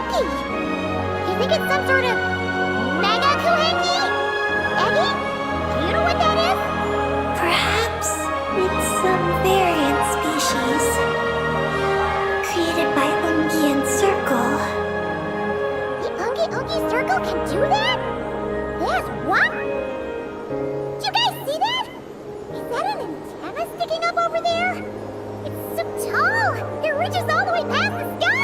kuhenki? You think it's some sort of mega kuhenki? Eggie, do you know what that is? Perhaps it's some variant species created by Ungian Circle. The Ungi Circle can do that? Yes, what? Do you guys see that? Is that an antenna sticking up over there? It's so tall, it reaches all the way past the sky.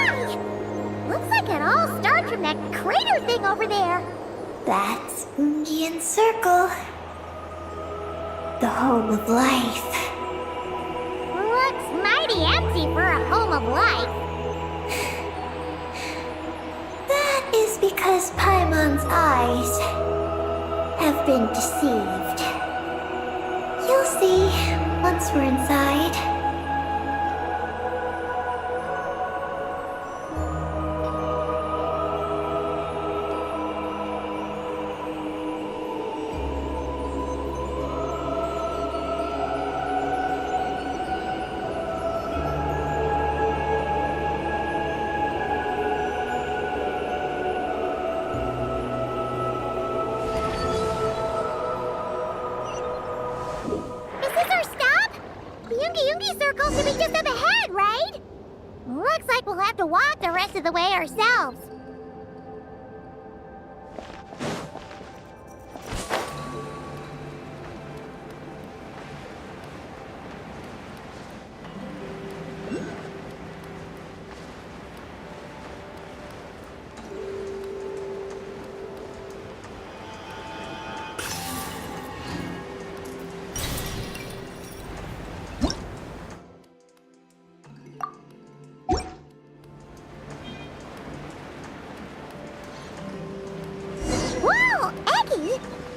Looks like it all starts from that crater thing over there. That's Ungian Circle, the home of life. Looks mighty empty for a home of life. That is because Paimon's eyes have been deceived. You'll see once we're inside. Circle should be just up ahead, right? Looks like we'll have to walk the rest of the way ourselves.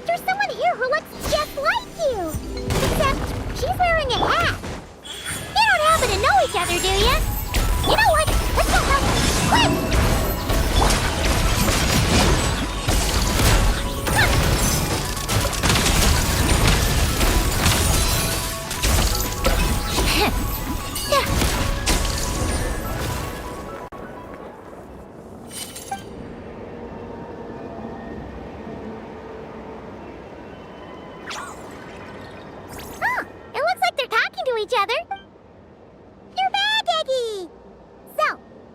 There's someone here who looks just like you. Except she's wearing a hat. You don't happen to know each other, do you? You know what? Let's go help. Quick! Each other. You're back, Eggie! So,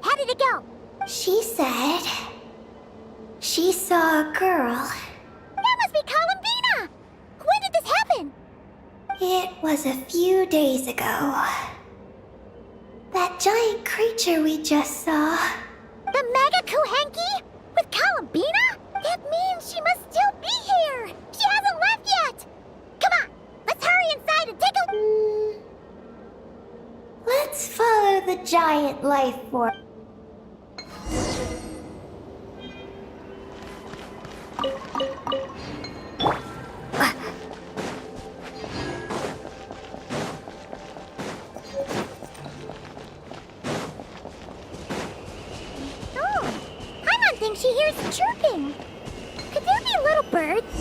how did it go? She said she saw a girl. That must be Columbina! When did this happen? It was a few days ago. That giant creature we just saw. The Mega Kuhenki? With Columbina? That means she must still be here! She hasn't left yet! Come on, let's hurry inside and take a... Let's follow the giant life form. Oh, Paimon thinks she hears chirping. Could there be little birds?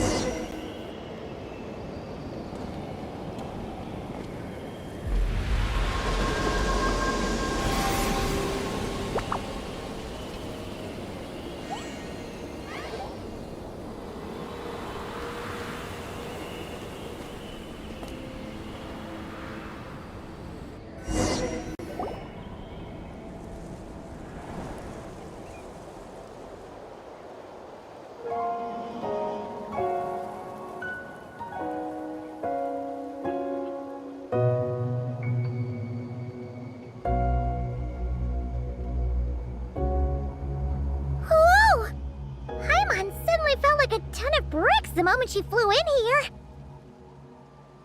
Felt like a ton of bricks the moment she flew in here.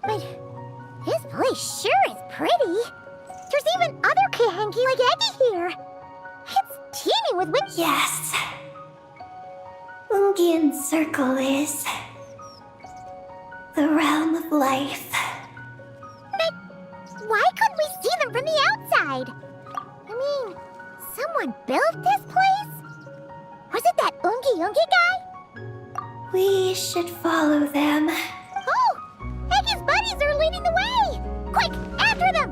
But this place sure is pretty. There's even other Kuhenki like Eggie here. It's teeming with witch. Yes. Ungian Circle is the realm of life. But why couldn't we see them from the outside? I mean, someone built this place? Was it that Ungi guy? We should follow them. Oh! Eggie's buddies are leading the way! Quick, after them!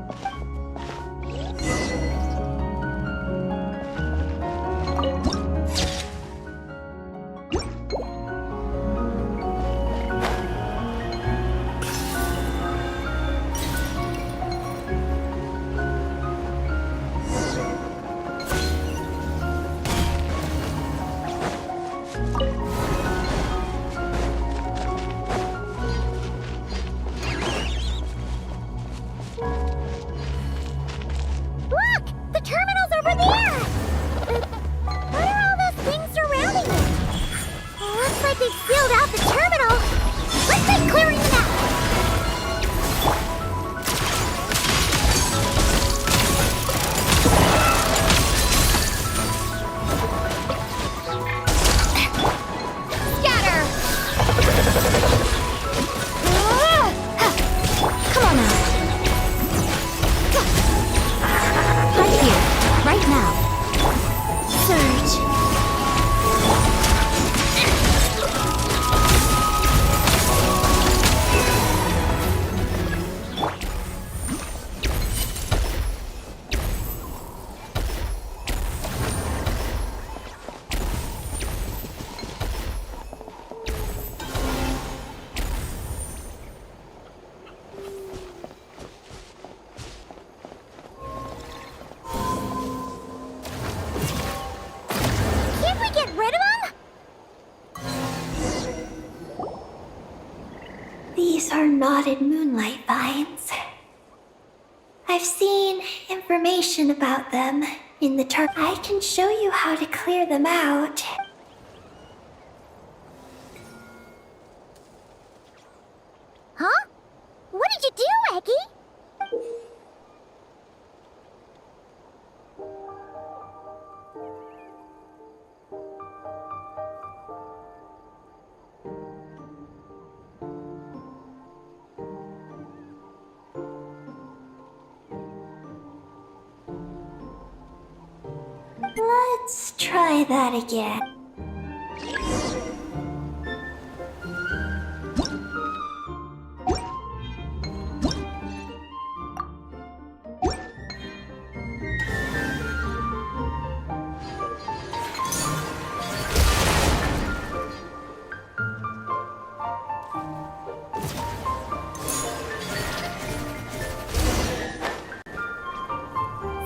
Looks like they've sealed out the terminal. Let's try clearing it out. Scatter! Come on now. Right here, right now. Surge. Can't we get rid of them? These are knotted moonlight vines. I've seen information about them in the I can show you how to clear them out. Huh? What did you do, Eggie? Let's try that again.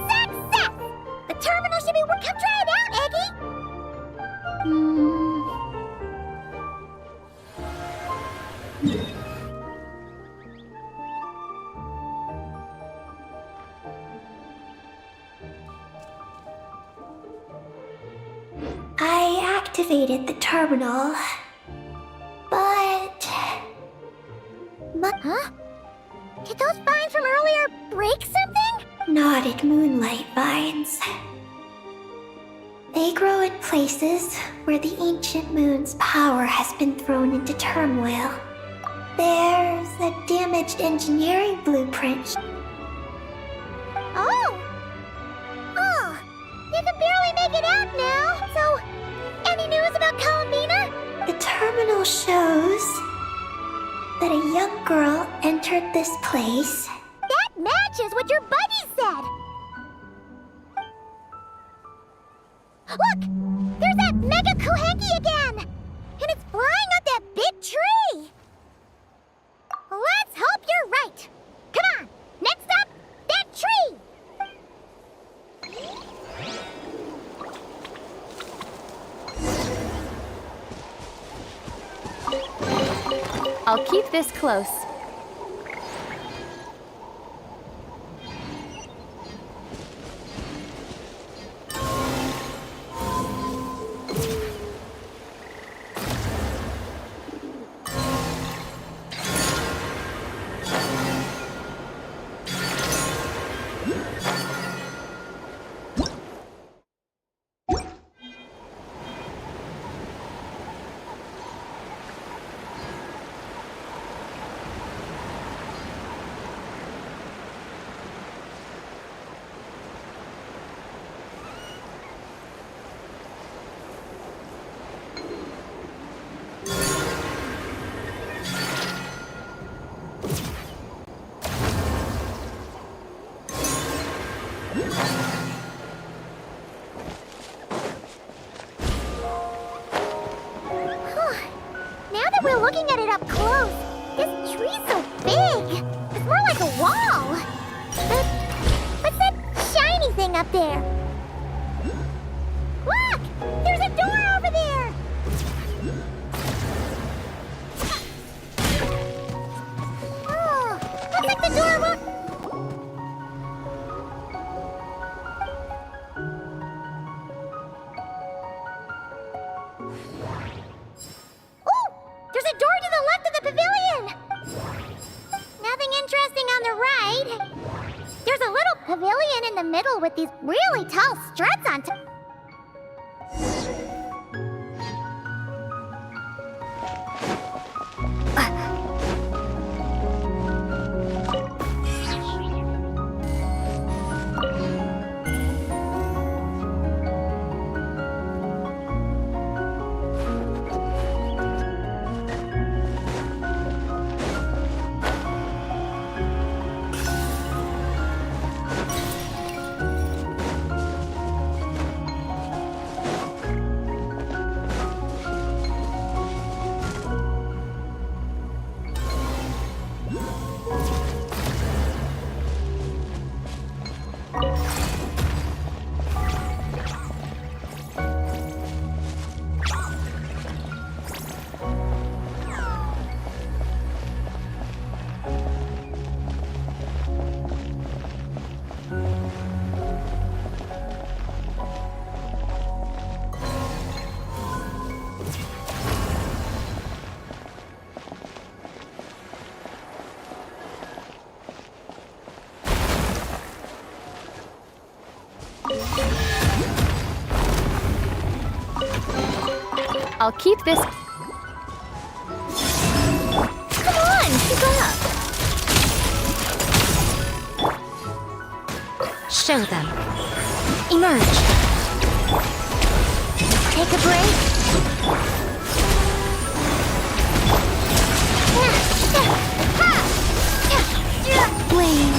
Success! The terminal should be. Come try it out, Eggie. I activated the terminal, but... Huh? Did those vines from earlier break something? Knotted moonlight vines. They grow in places where the ancient moon's power has been thrown into turmoil. There's a damaged engineering blueprint. Oh! Oh! You can barely make it out now, so... Any news about Columbina? The terminal shows that a young girl entered this place. That matches what your buddy said! Look! There's that mega Kohenki again! And it's flying up that big tree! Let's hope you're right! Come on! Next up, that tree! I'll keep this close. Now that we're looking at it up close, this tree's so big! It's more like a wall! But what's that shiny thing up there? Look! There's a door over there! Oh, looks like the door won't... the middle with these really tall struts on top. I'll keep this. Come on, keep up. Show them. Emerge. Take a break. Blade.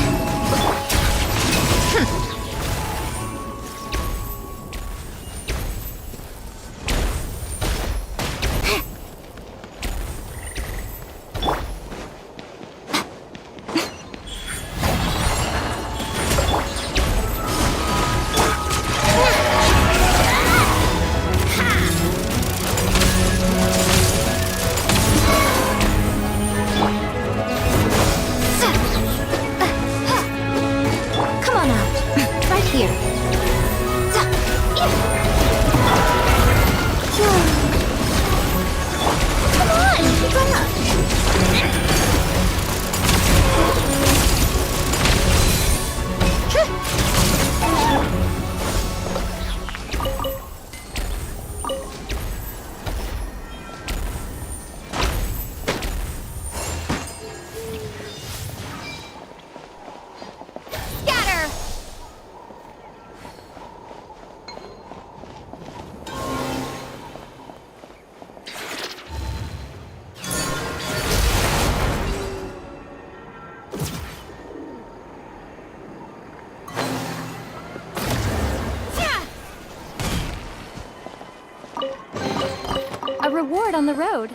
A reward on the road.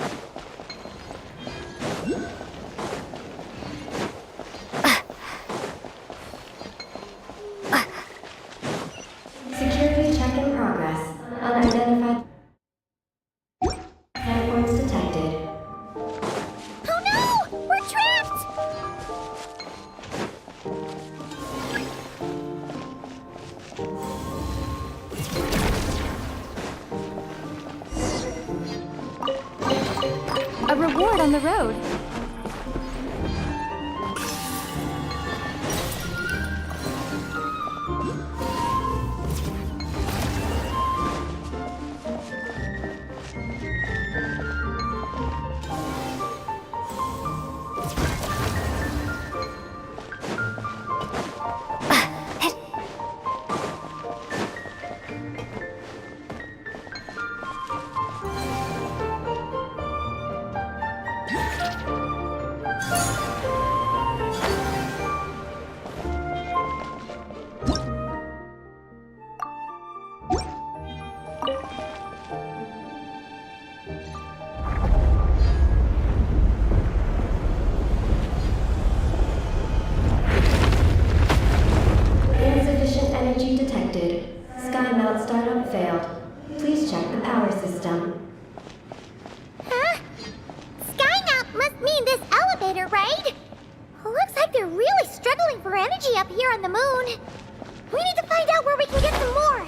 Security check in progress. Unidentified platforms detected. Oh no! We're trapped! A reward on the road. Insufficient energy detected. Sky mount startup failed. Please check the power system. Huh? Skynaut must mean this elevator, right? Looks like they're really struggling for energy up here on the moon. We need to find out where we can get some more.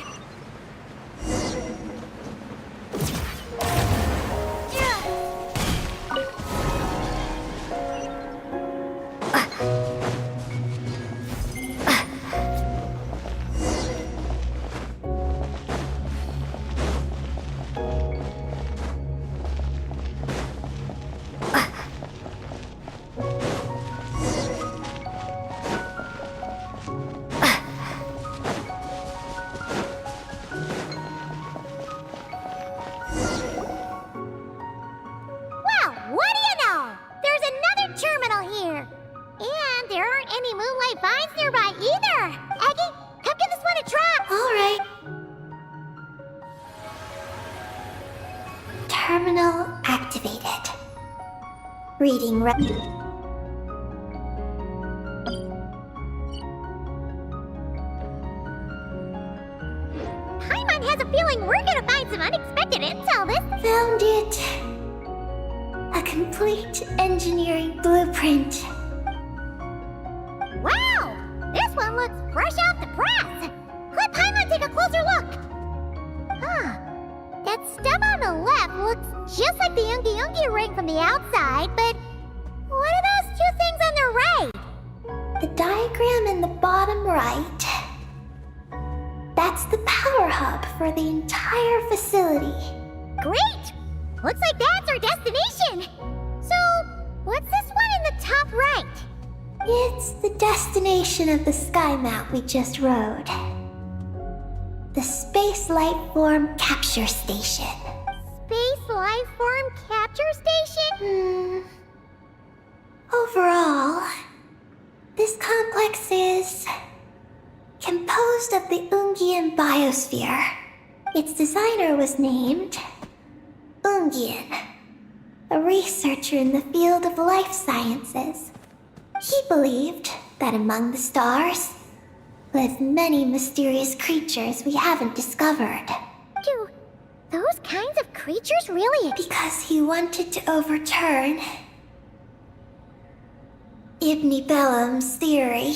all here. And there aren't any moonlight vines nearby either. Aggie, come give this one a try. All right. Terminal activated. Reading Paimon has a feeling we're gonna find some unexpected intel this. Found it. A complete engineering blueprint. Wow! This one looks fresh off the press. Let Paimon take a closer look. Huh. That stuff on the left looks just like the Ungi ring from the outside, but what are those two things on the right? The diagram in the bottom right. That's the power hub for the entire facility. Great! Looks like that's our destination. So, what's this one in the top right? It's the destination of the sky map we just rode. The Space Life Form Capture Station. Space Life Form Capture Station? Overall, this complex is composed of the Ungian biosphere. Its designer was named Ungian, a researcher in the field of life sciences. He believed that among the stars live many mysterious creatures we haven't discovered. Do those kinds of creatures really exist? Because he wanted to overturn Ibn Bellum's theory.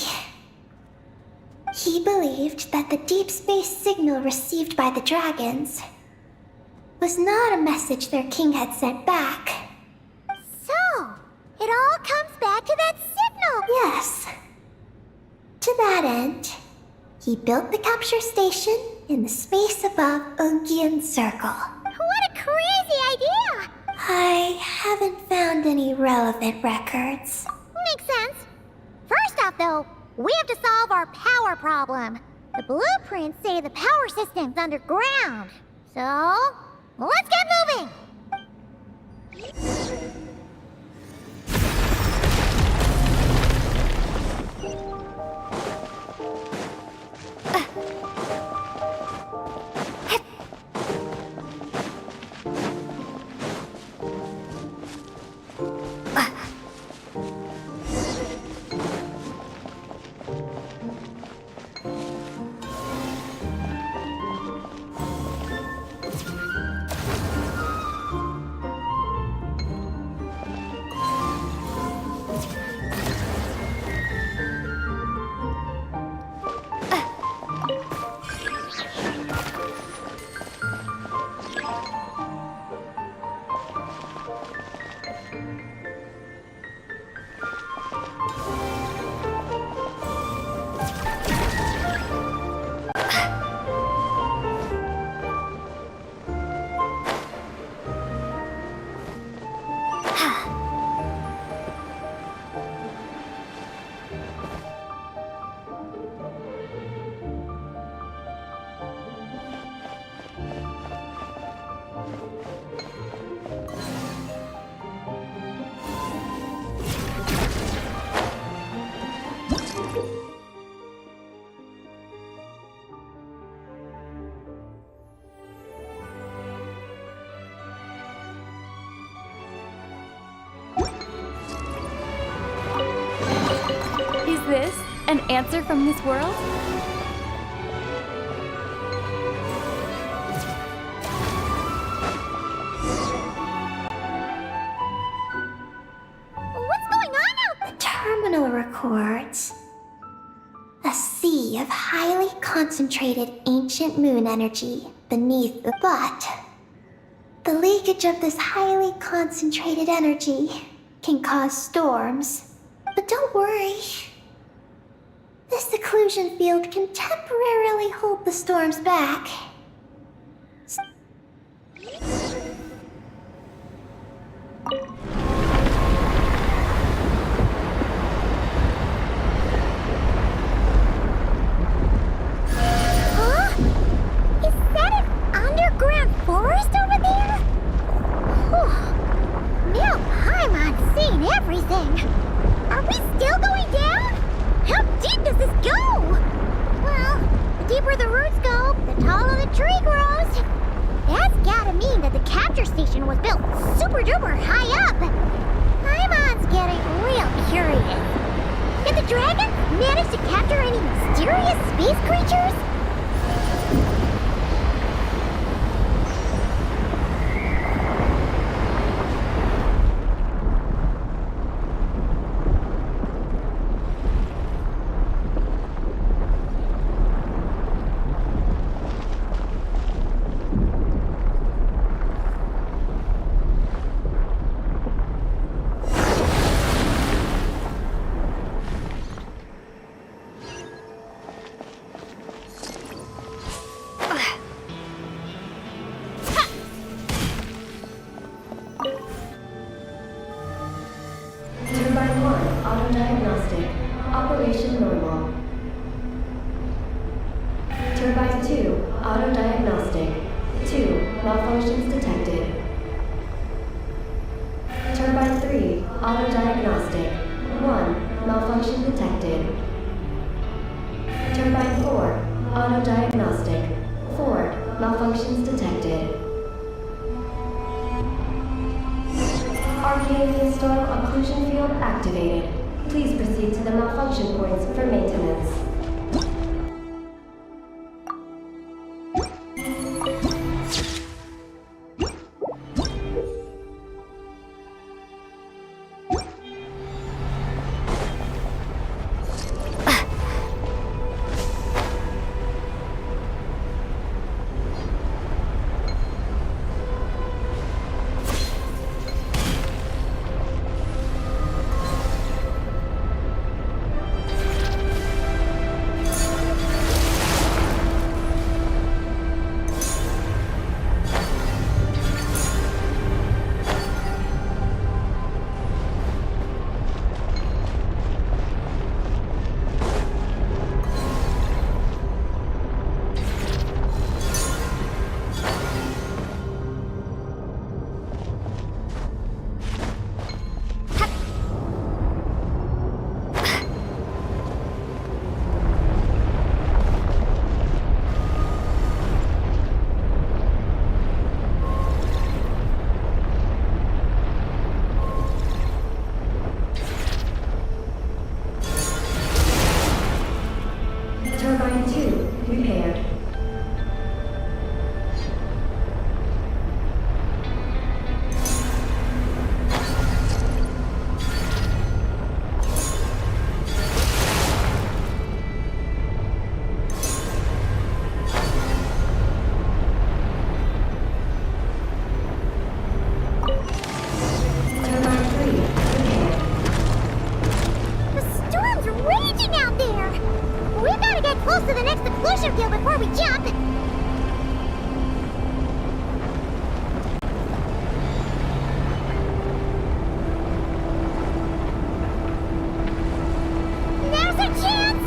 He believed that the deep space signal received by the dragons was not a message their king had sent back. So, it all comes back to that signal. Yes. To that end, he built the capture station in the space above Ungian Circle. What a crazy idea! I haven't found any relevant records. Makes sense. First off, though, we have to solve our power problem. The blueprints say the power system's underground. So, let's get moving! Is this an answer from this world? What's going on out there? The terminal records a sea of highly concentrated ancient moon energy beneath the but the leakage of this highly concentrated energy can cause storms. But don't worry. This seclusion field can temporarily hold the storms back. Huh? Is that an underground forest over there? Whew. Now Paimon's seen everything. still going down? How deep does this go? Well, the deeper the roots go, the taller the tree grows. That's gotta mean that the capture station was built super duper high up. Paimon's getting real curious. Did the dragon manage to capture any mysterious space creatures? Turbine 1, auto-diagnostic. Operation normal. Turbine 2, auto-diagnostic. 2, malfunctions detected. Turbine 3, auto-diagnostic. 1, malfunction detected. Turbine 4, auto-diagnostic. 4, malfunctions detected. Arcane storm occlusion field activated. Please proceed to the malfunction points for maintenance. Turbine 2, repaired. Turbine 3, repaired. The storm's raging out there! We've gotta get close to the next occlusion field before we jump! Now's our chance!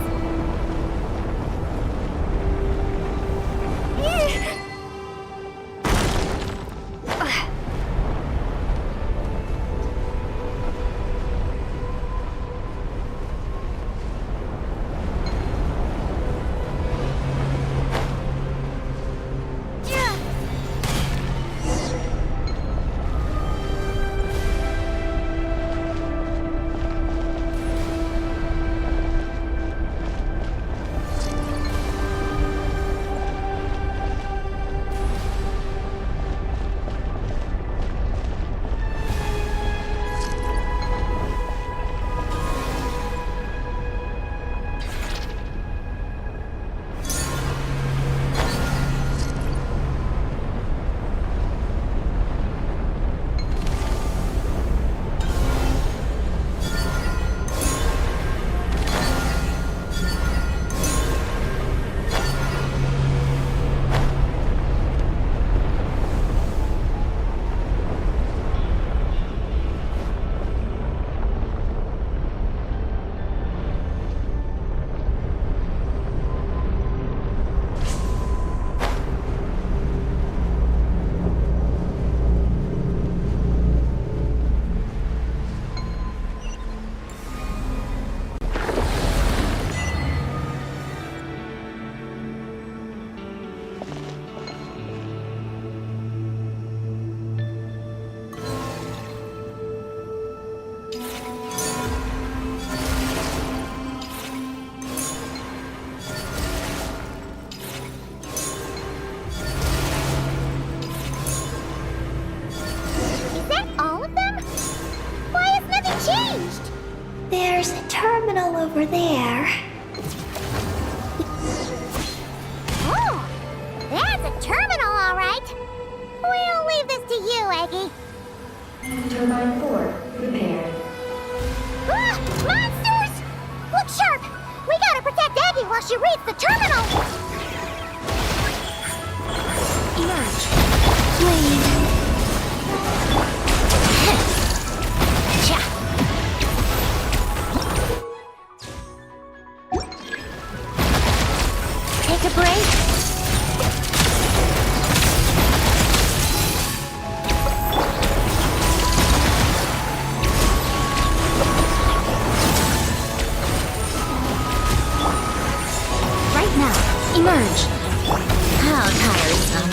over there. Oh, that's a terminal, all right. We'll leave this to you, Eggy. Turbine 4, repaired. Ah, monsters! Look sharp! We gotta protect Eggy while she reads the terminal! Emerge. Blade. Cha! Take a break. Right now. Emerge. How tiresome.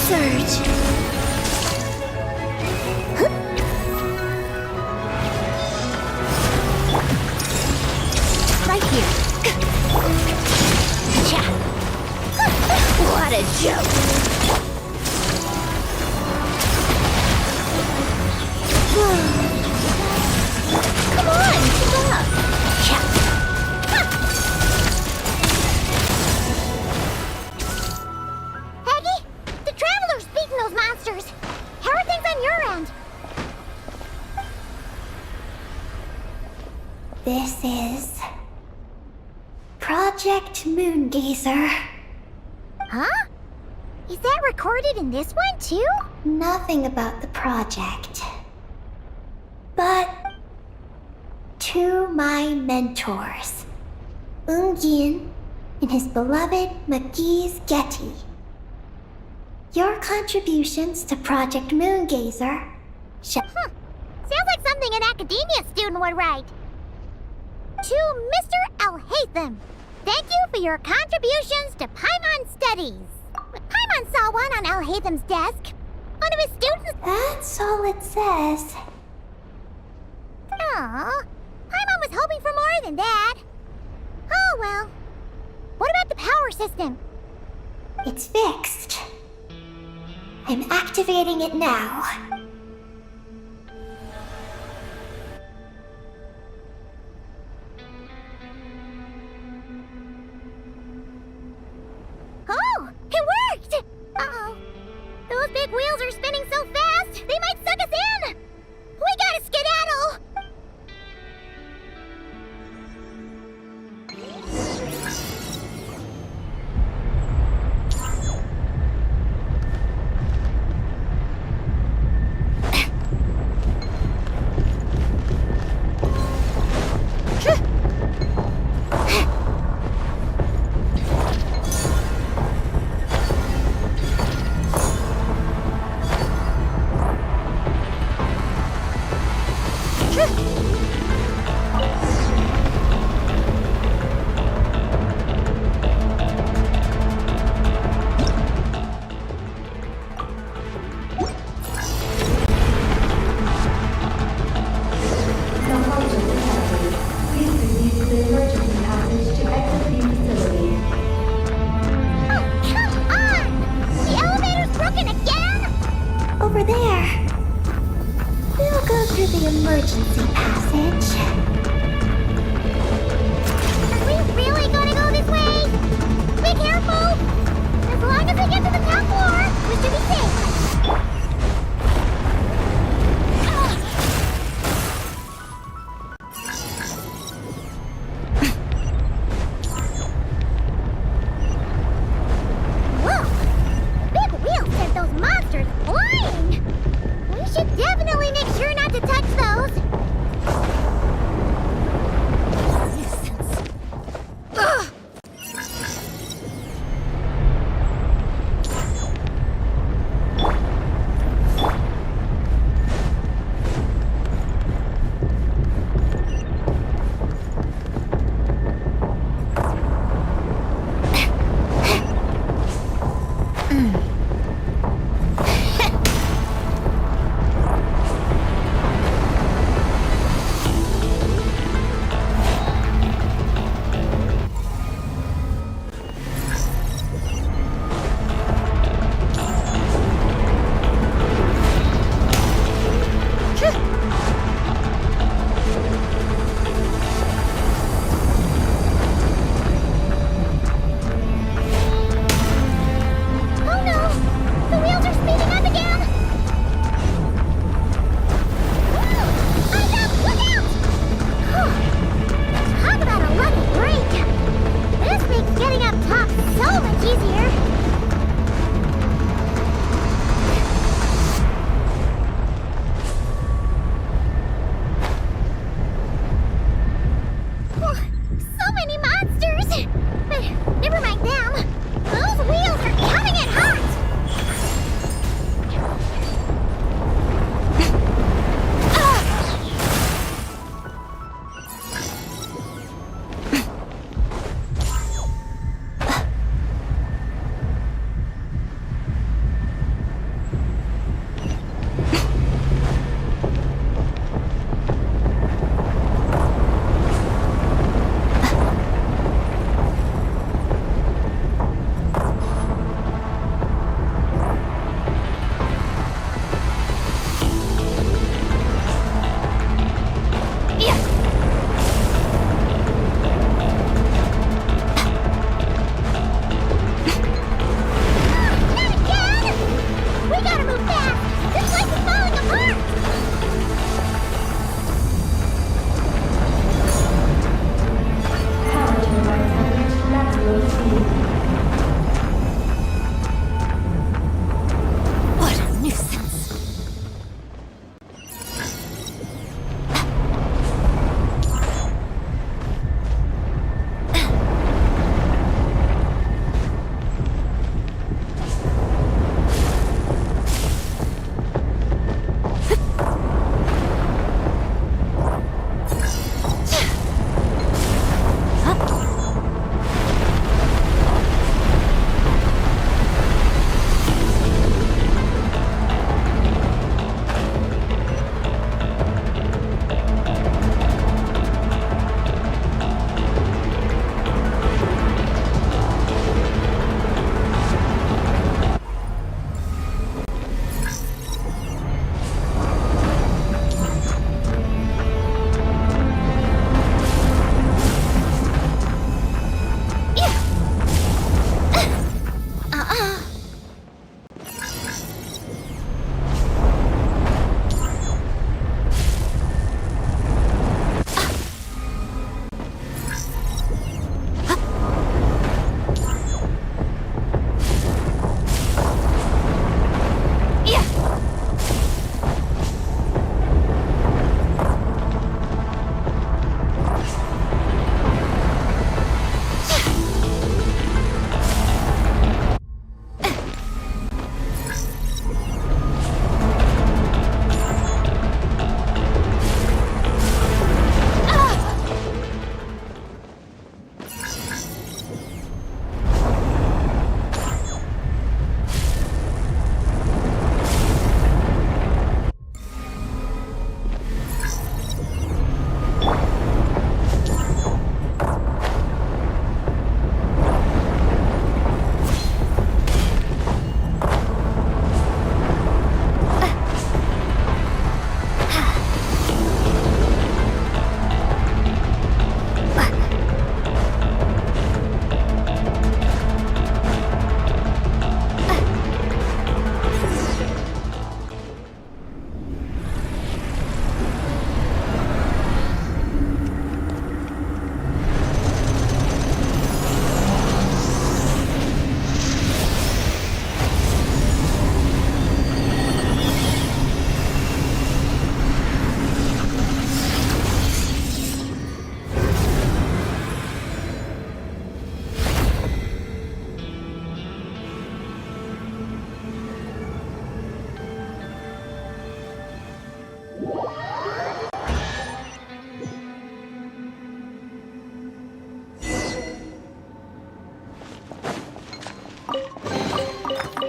Surge. Right here. Cha. What a joke. Come on, keep up. Cha. Eggy, the Traveler's beating those monsters. How are things on your end? This is Project Moongazer. Huh? Is that recorded in this one, too? Nothing about the project. But to my mentors, Ungin and his beloved McGee's Getty. Your contributions to Project Moongazer Sounds like something an academia student would write. To Mr. Alhaitham, thank you for your contributions to Paimon Studies. Paimon saw one on Alhaitham's desk. One of his students... That's all it says. Aw, Paimon was hoping for more than that. Oh well. What about the power system? It's fixed. I'm activating it now. Oh, it worked! Uh-oh. Those big wheels are spinning so fast, they might suck us in! We gotta skedaddle! emergency passage. Are we really gonna go this way? Be careful! As long as we get to the top floor, we should be safe. Whoa! The big wheel sent those monsters flying! We should definitely make sure not to touch those. Ugh!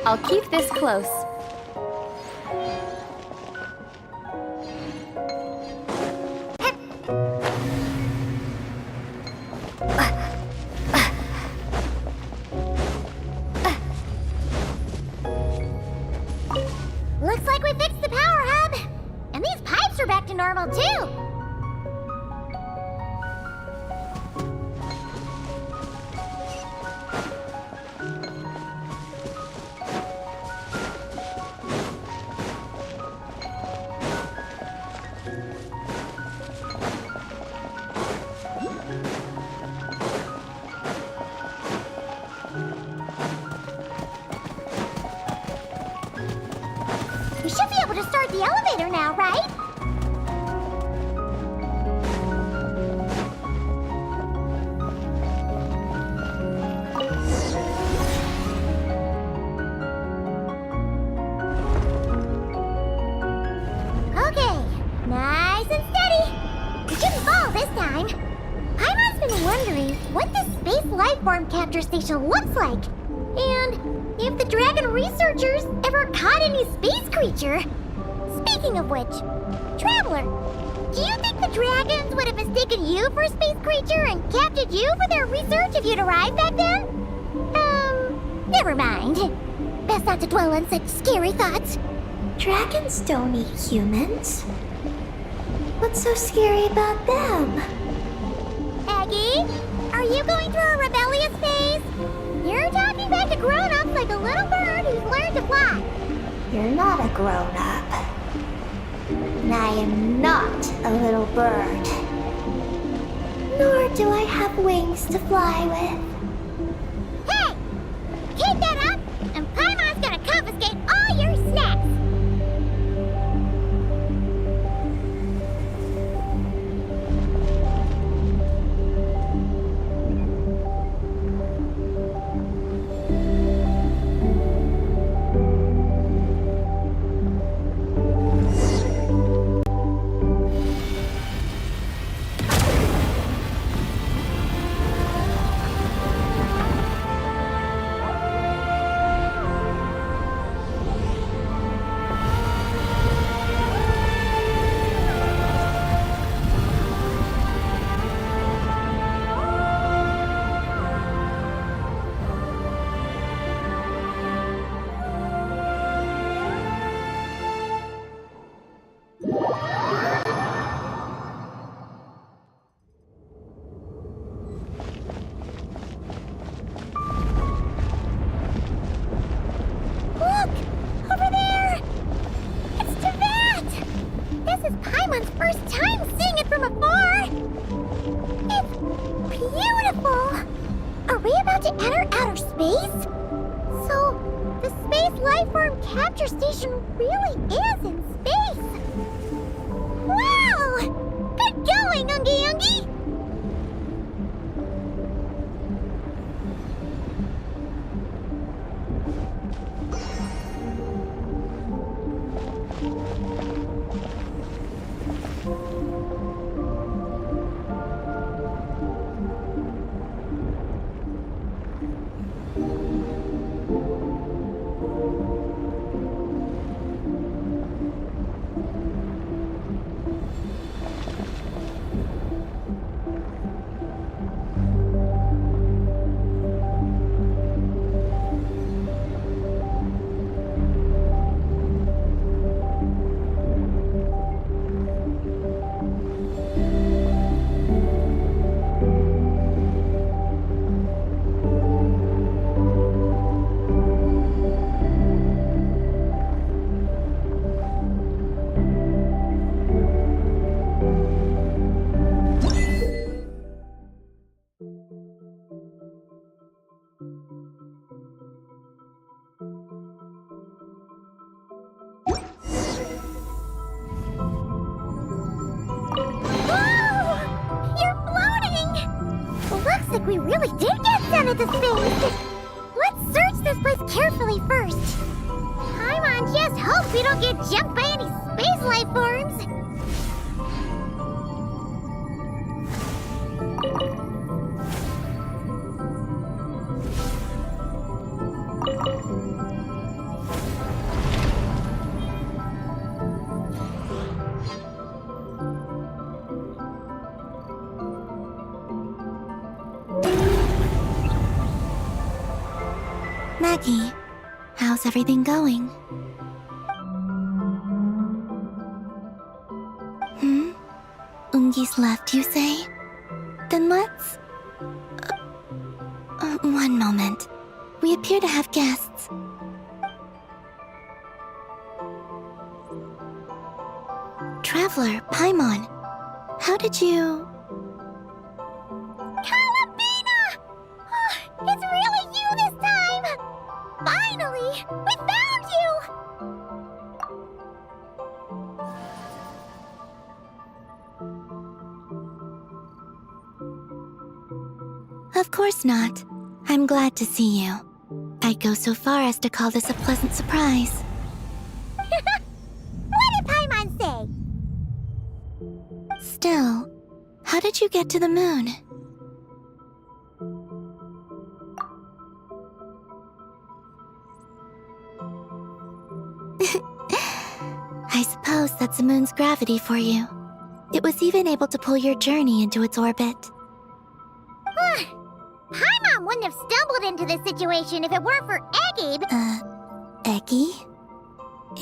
I'll keep this close. Looks like we fixed the power hub. And these pipes are back to normal, too. We should be able to start the elevator now, right? Okay, nice and steady. We shouldn't fall this time. Paimon's been wondering what this space life form capture station looks like. And if the dragon researchers ever caught any space creature. Speaking of which, Traveler, do you think the dragons would have mistaken you for a space creature and captured you for their research if you'd arrived back then? Never mind. Best not to dwell on such scary thoughts. Dragons don't eat humans. What's so scary about them? Aggie, are you going through a rebellious phase? You're talking back to grown-ups like a little bird who's learned to fly. You're not a grown-up. And I am not a little bird. Nor do I have wings to fly with. Hey! Keep that up, and Paimon's gonna confiscate all your snacks! Look! Over there! It's Teyvat! This is Paimon's first time seeing it from afar! It's beautiful! Are we about to enter outer space? So, the space life form capture station really is in space! Wow! Good going, Ungie Ungie! We really did get sent into space! Let's search this place carefully first. Paimon just hopes we don't get jumped by any space life forms. Aggie, how's everything going? Ungi's left, you say? Then let's... one moment. We appear to have guests. Traveler, Paimon, how did you... Calabina! Oh, it's really you this time! Finally! We found you! Of course not. I'm glad to see you. I'd go so far as to call this a pleasant surprise. What did Paimon say? Still, how did you get to the moon? I suppose that's the moon's gravity for you. It was even able to pull your journey into its orbit. Paimon wouldn't have stumbled into this situation if it weren't for Eggy. Eggy?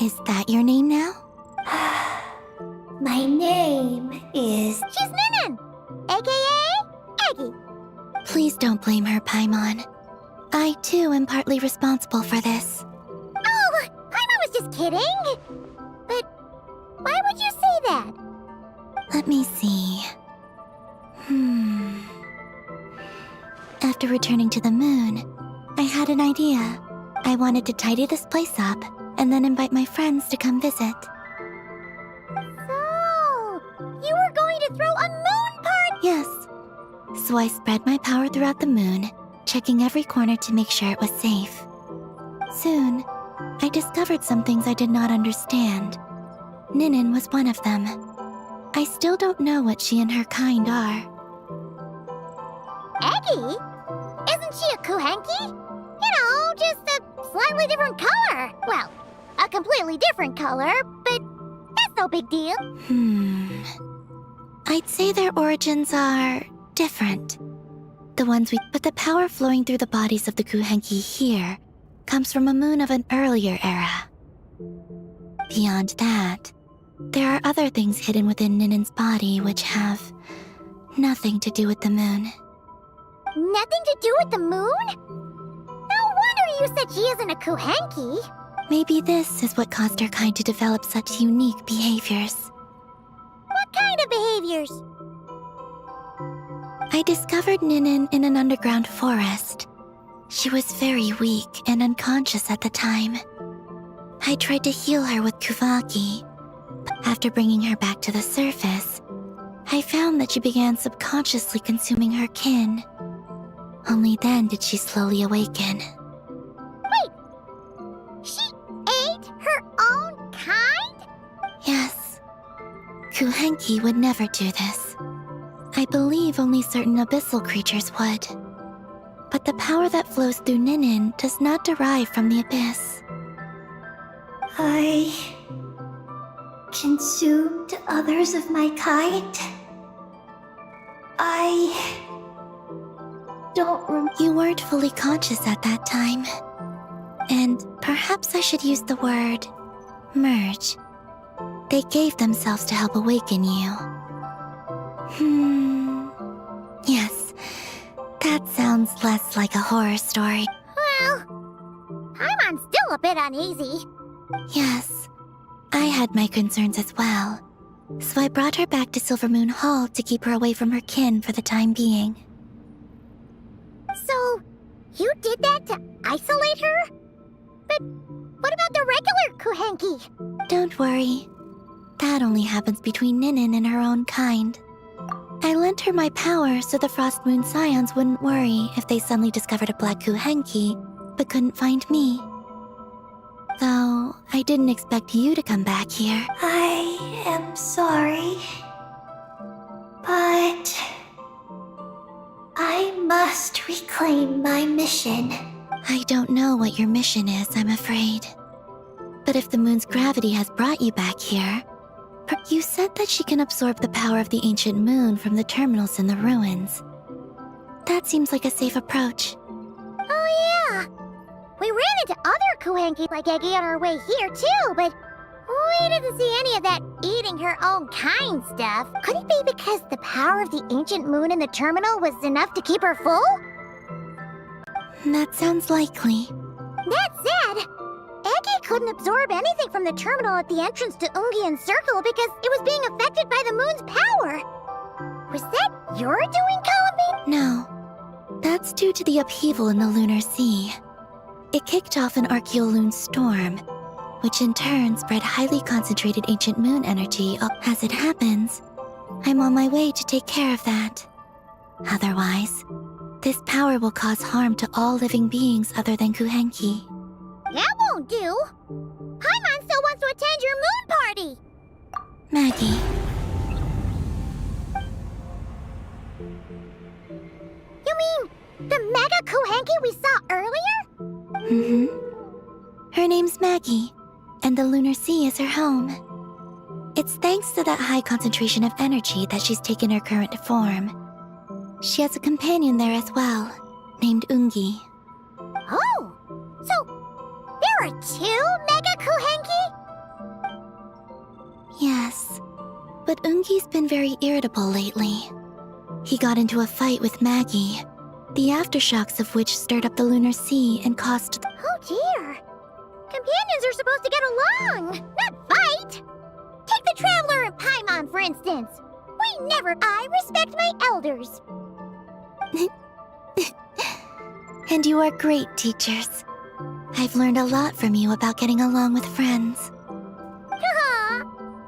Is that your name now? My name is... She's Ninin, a.k.a. Eggy. Please don't blame her, Paimon. I, too, am partly responsible for this. Oh, Paimon was just kidding. But why would you say that? Let me see. After returning to the moon, I had an idea. I wanted to tidy this place up and then invite my friends to come visit. So, you were going to throw a moon party? Yes. So I spread my power throughout the moon, checking every corner to make sure it was safe. Soon, I discovered some things I did not understand. Ninin was one of them. I still don't know what she and her kind are. Eggy? Isn't she a kuhenki? You know, just a slightly different color. Well, a completely different color, but that's no big deal. I'd say their origins are different. But the power flowing through the bodies of the kuhenki here comes from a moon of an earlier era. Beyond that, there are other things hidden within Ninin's body which have nothing to do with the moon. Nothing to do with the moon? No wonder you said she isn't a kuhenki. Maybe this is what caused her kind to develop such unique behaviors. What kind of behaviors? I discovered Ninin in an underground forest. She was very weak and unconscious at the time. I tried to heal her with kuvaki, but after bringing her back to the surface, I found that she began subconsciously consuming her kin. Only then did she slowly awaken. Wait! She ate her own kind? Yes. Kuhenki would never do this. I believe only certain abyssal creatures would. But the power that flows through Ninin does not derive from the abyss. I consumed others of my kind. I don't remember. You weren't fully conscious at that time. And perhaps I should use the word merge. They gave themselves to help awaken you. Yes, that sounds less like a horror story. Well, Paimon's still a bit uneasy. Yes, I had my concerns as well. So I brought her back to Silvermoon Hall to keep her away from her kin for the time being. So, you did that to isolate her? But what about the regular kuhenki? Don't worry. That only happens between Ninin and her own kind. I lent her my power so the Frost Moon Scions wouldn't worry if they suddenly discovered a black kuhenki, but couldn't find me. Though, I didn't expect you to come back here. I am sorry, but I must reclaim my mission. I don't know what your mission is, I'm afraid. But if the moon's gravity has brought you back here, you said that she can absorb the power of the ancient moon from the terminals in the ruins. That seems like a safe approach. Oh yeah! We ran into other Kuhenki like Eggy on our way here too, but we didn't see any of that eating her own kind stuff. Could it be because the power of the ancient moon in the terminal was enough to keep her full? That sounds likely. That said, Eggy couldn't absorb anything from the terminal at the entrance to Ungian Circle because it was being affected by the moon's power. Was that your doing, Columbine? No. That's due to the upheaval in the lunar sea. It kicked off an archeoloon storm, which in turn spread highly concentrated ancient moon energy up. As it happens, I'm on my way to take care of that. Otherwise, this power will cause harm to all living beings other than Kuhenki. That won't do. Paimon still wants to attend your moon party. Maggie. You mean the mega Kuhenki we saw earlier? Mm-hmm. Her name's Maggie, and the lunar sea is her home. It's thanks to that high concentration of energy that she's taken her current form. She has a companion there as well, named Ungi. Oh, so there are 2 mega Kuhenki? Yes, but Ungi's been very irritable lately. He got into a fight with Maggie, the aftershocks of which stirred up the lunar sea and caused... Oh dear. Companions are supposed to get along, not fight. Take the Traveler and Paimon, for instance. I respect my elders. And you are great teachers. I've learned a lot from you about getting along with friends.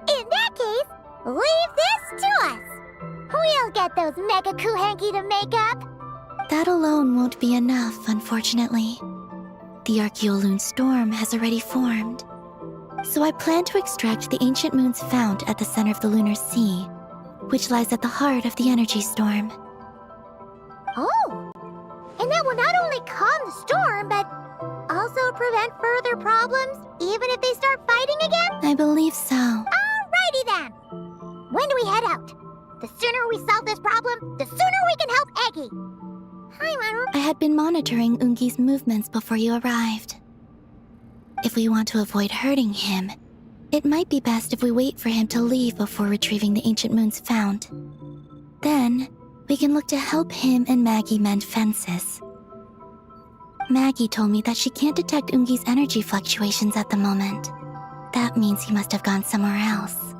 In that case, leave this to us. We'll get those mega Kuhenki to make up. That alone won't be enough, unfortunately. The archeoloon storm has already formed. So I plan to extract the ancient moon's fount at the center of the lunar sea, which lies at the heart of the energy storm. Oh, and that will not only calm the storm, but also prevent further problems, even if they start fighting again? I believe so. Alrighty then. When do we head out? The sooner we solve this problem, the sooner we can help Eggy. Hi, Mama. I had been monitoring Ungi's movements before you arrived. If we want to avoid hurting him, it might be best if we wait for him to leave before retrieving the ancient moon's fount. Then, we can look to help him and Maggie mend fences. Maggie told me that she can't detect Ungi's energy fluctuations at the moment. That means he must have gone somewhere else.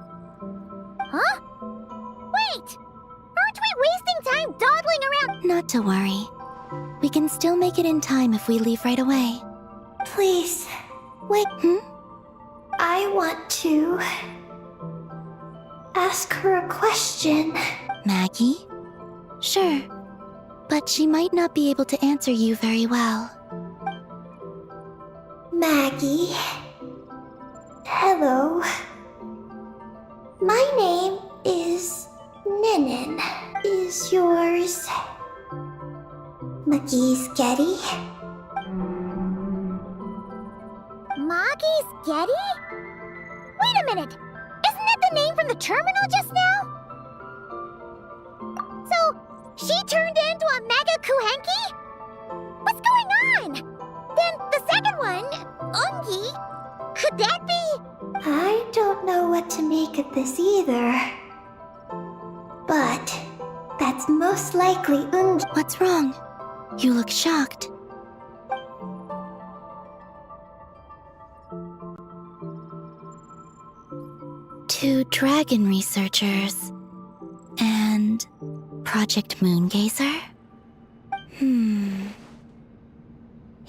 Huh? Wait! Aren't we wasting time dawdling around? Not to worry. We can still make it in time if we leave right away. Please, Wait, I want to ask her a question. Maggie? Sure, but she might not be able to answer you very well. Maggie. Hello. My name is Ninin. Is yours Maggie's Getty? Maggie's Getty? Wait a minute! Isn't that the name from the terminal just now? So, she turned into a mega Kuhenki? What's going on? Then the second one, Ungi, could that be? I don't know what to make of this either. But that's most likely Ungi. What's wrong? You look shocked. Two dragon researchers and Project Moongazer?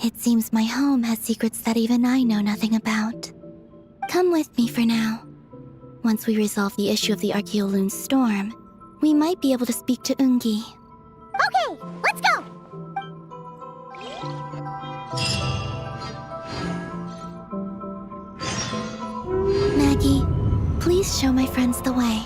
It seems my home has secrets that even I know nothing about. Come with me for now. Once we resolve the issue of the archeoloon storm, we might be able to speak to Ungi. Okay, let's go! Maggie, please show my friends the way.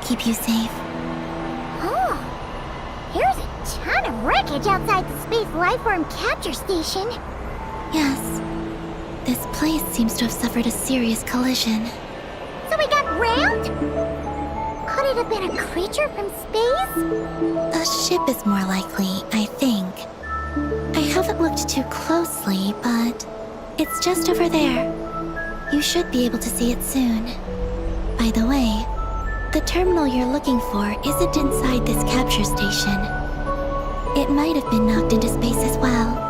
keep you safe. Oh, here's a ton of wreckage outside the Space Lifeform Capture Station. Yes. This place seems to have suffered a serious collision. So we got rammed? Could it have been a creature from space? A ship is more likely, I think. I haven't looked too closely, but it's just over there. You should be able to see it soon. By the way, the terminal you're looking for isn't inside this capture station. It might have been knocked into space as well.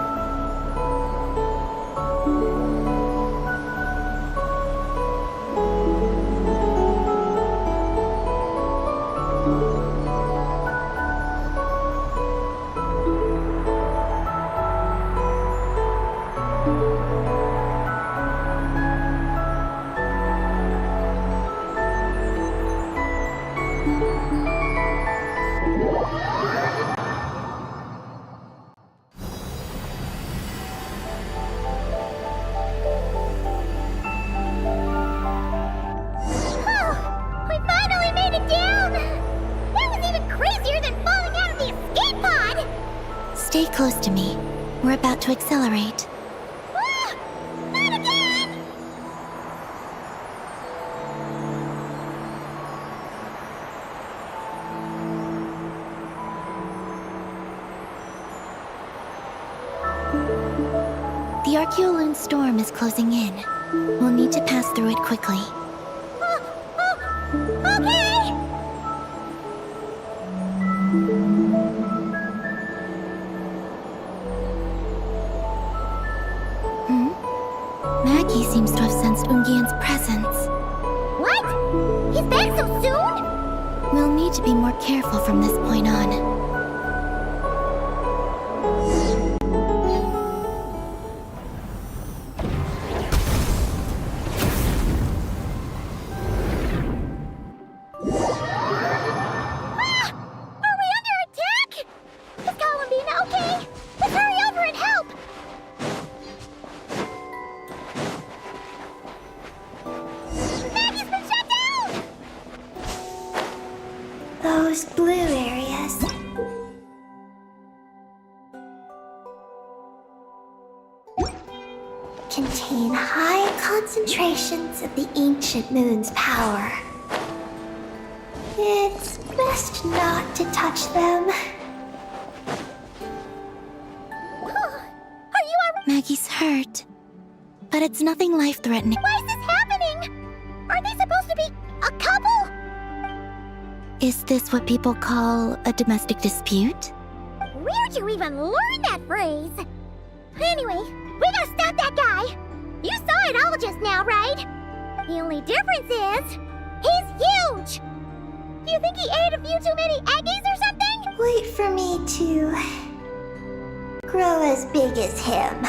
Stay close to me. We're about to accelerate. Ah! Not again! The Archeoloon storm is closing in. We'll need to pass through it quickly. Okay! Maggie seems to have sensed Ungian's presence. What? He's back so soon? We'll need to be more careful from this point on. Are we under attack? Is Columbina okay? Let's hurry over and help! Maggie's been shut down! Those blue areas. Contain high concentrations of the ancient moon's power. It's best not to touch them. Are you alright? Maggie's hurt. But it's nothing life-threatening. Why is this happening? Are they supposed to be a couple? Is this what people call a domestic dispute? Where'd you even learn that phrase? Anyway, we gotta stop that guy. You saw it all just now, right? The only difference is, he's huge. Do you think he ate a few too many eggies or something? Wait for me to grow as big as him.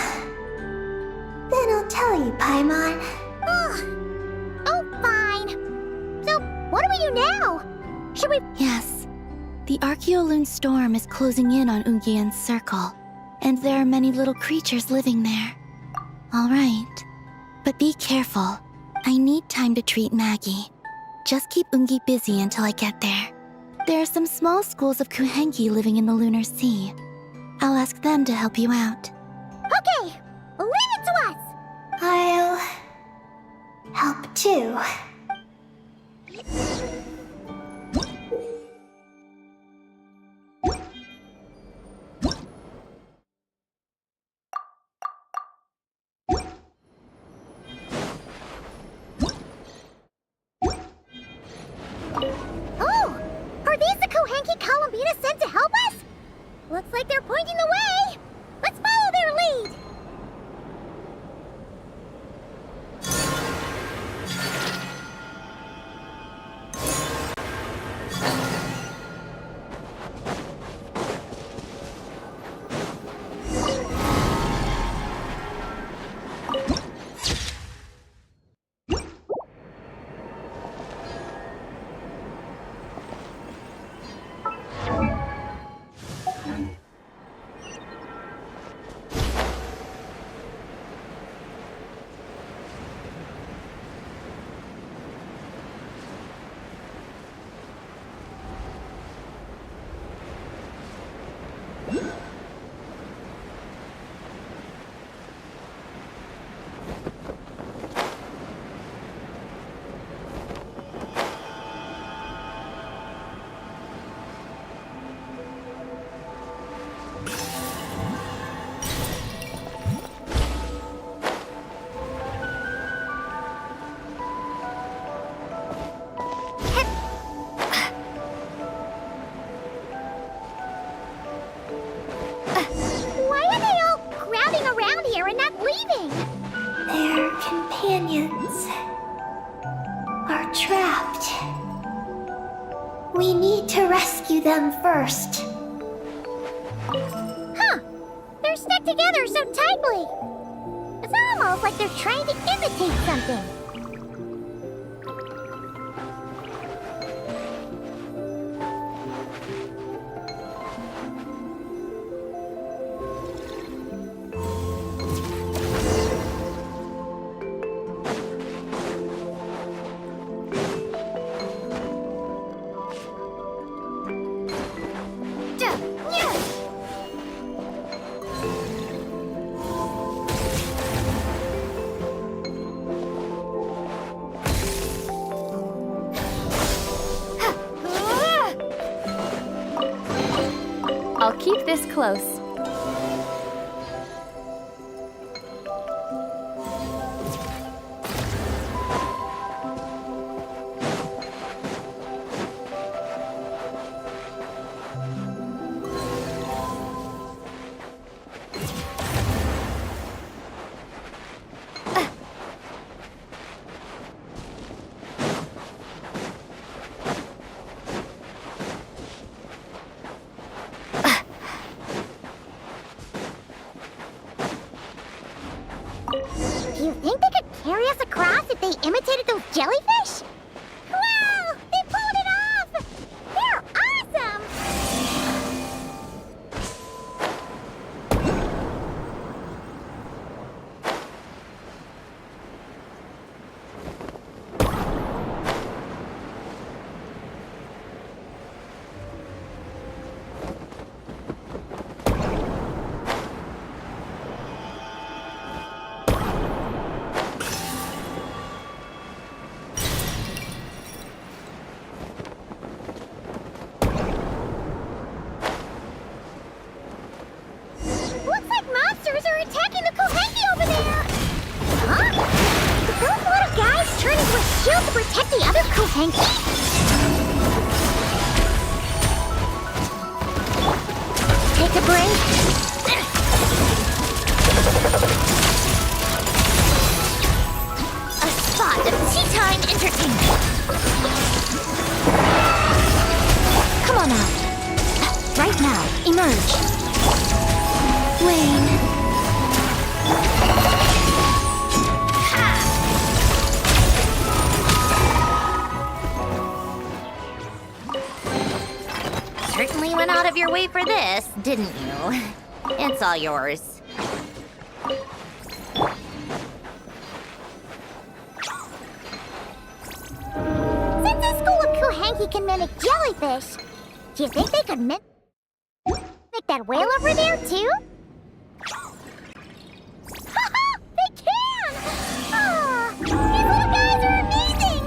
Then I'll tell you, Paimon. Oh, fine. So, what do we do now? Should we... Yes. The Archeoloon storm is closing in on Ungian's circle, and there are many little creatures living there. All right. But be careful. I need time to treat Maggie. Just keep Ungi busy until I get there. There are some small schools of Kuhengi living in the Lunar Sea. I'll ask them to help you out. Okay, leave it to us. I'll help too. Oh, are these the Kuhenki Columbina sent to help us? Looks like they're pointing the way. Let's follow their lead. trapped. We need to rescue them first. Huh. They're stuck together so tightly. It's almost like they're trying to imitate something. I'll keep this close. Do you think they could carry us across if they imitated those jellyfish? Wow! They pulled it off! They're awesome! Looks like monsters are attacking the Kohenki over there! Huh? Did those little guys turn into a shield to protect the other Kohenki? Take a break. A spot of tea time entertainment. Come on out. Right now, emerge. Wayne. Certainly went out of your way for this, didn't you? It's all yours. Since this school of Kohenki can mimic jellyfish, do you think they could mimic that whale over there, too? Haha! They can! Ah, these little guys are amazing!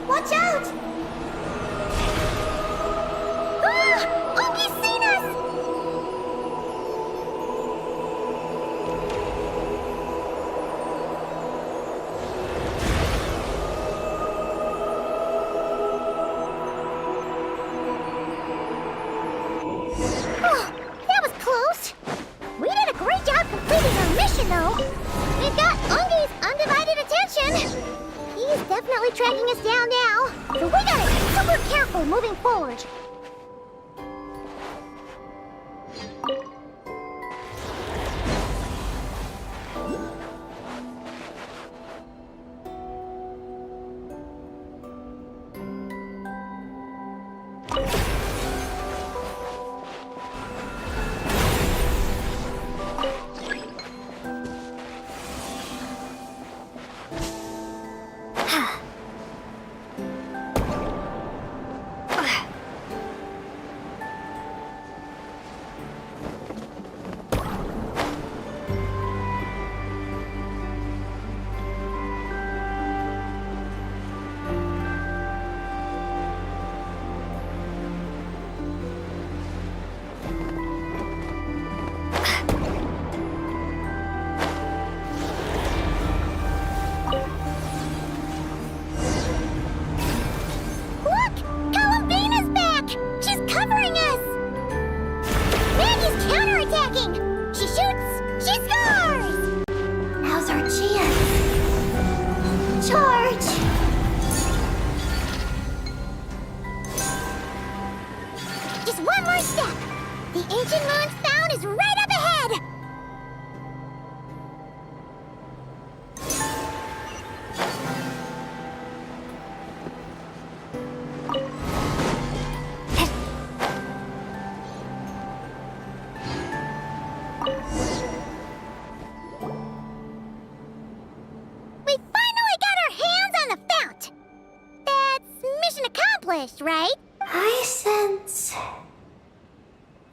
Watch out! Ah! Oki's seen us! Oh, that was close. We did a great job completing our mission, though. We've got Ungi's undivided attention. He's definitely tracking us down now, so we gotta be super careful moving forward. accomplished, right? I sense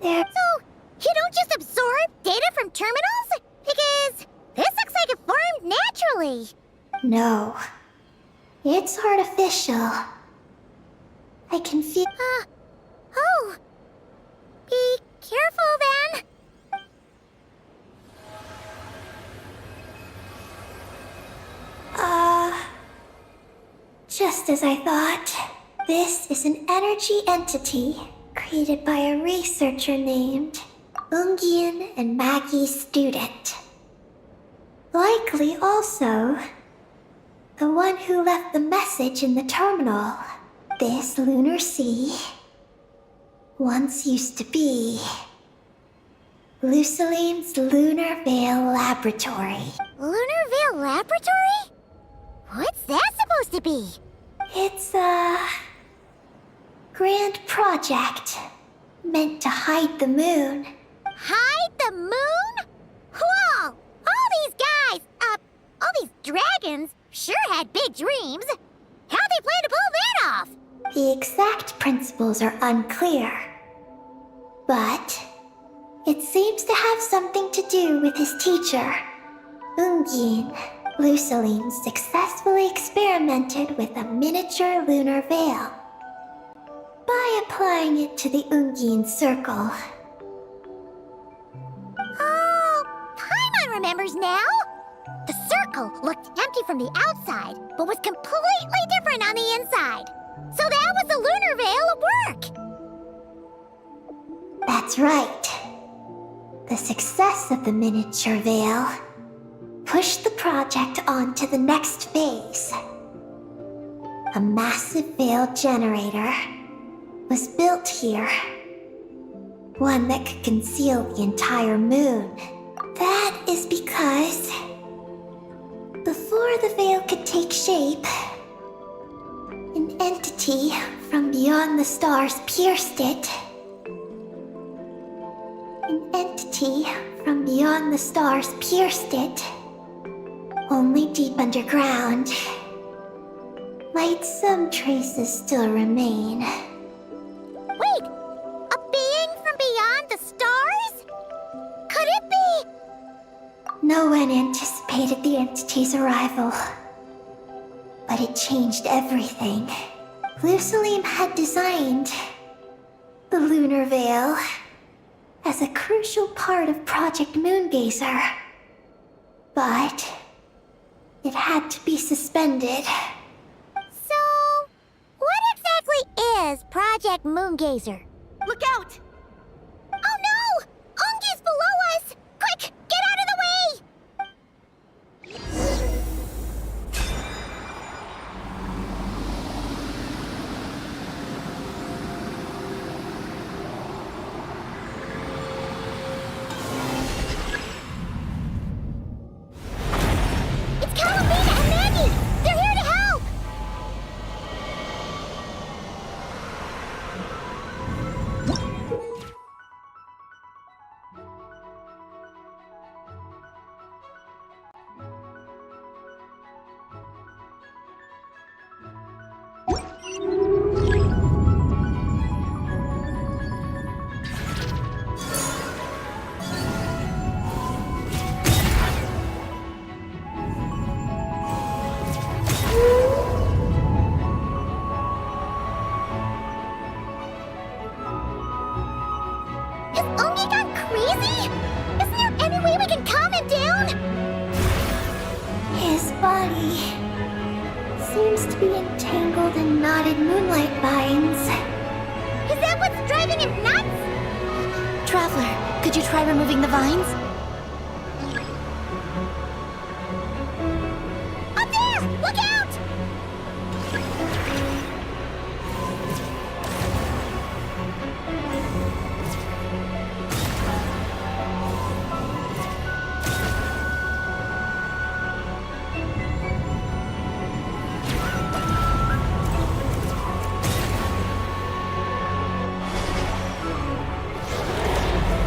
there. So, you don't just absorb data from terminals? Because this looks like it formed naturally. No. It's artificial. I can feel. Oh. Be careful, then. Just as I thought. This is an energy entity created by a researcher named Ungian and Maggie's student. Likely also the one who left the message in the terminal. This lunar sea once used to be Lucilene's Lunar Veil Laboratory. Lunar Veil Laboratory? What's that supposed to be? It's a grand project meant to hide the moon. Hide the moon? Whoa! All these guys, all these dragons sure had big dreams. How'd they plan to pull that off? The exact principles are unclear, but it seems to have something to do with his teacher, Ungin. Lucilene successfully experimented with a miniature lunar veil by applying it to the Ungin circle. Oh, Paimon remembers now. The circle looked empty from the outside, but was completely different on the inside. So that was the lunar veil at work. That's right. The success of the miniature veil pushed the project on to the next phase. A massive veil generator was built here. One that could conceal the entire moon. That is because before the veil could take shape, an entity from beyond the stars pierced it. An entity from beyond the stars pierced it. Only deep underground might some traces still remain. Wait, a being from beyond the stars? Could it be? No one anticipated the entity's arrival, but it changed everything. Lucilene had designed the lunar veil as a crucial part of Project Moongazer, but it had to be suspended. So, what exactly is Project Moongazer? Look out! Oh no! Ungi's below us! Quick, get out of the way! It's Calabina and Maggie! They're here to help! Has Ungi gone crazy? Isn't there any way we can calm him down? His body seems to be entangled in knotted moonlight vines. Is that what's driving him nuts? Traveler, could you try removing the vines? Up there! Look out!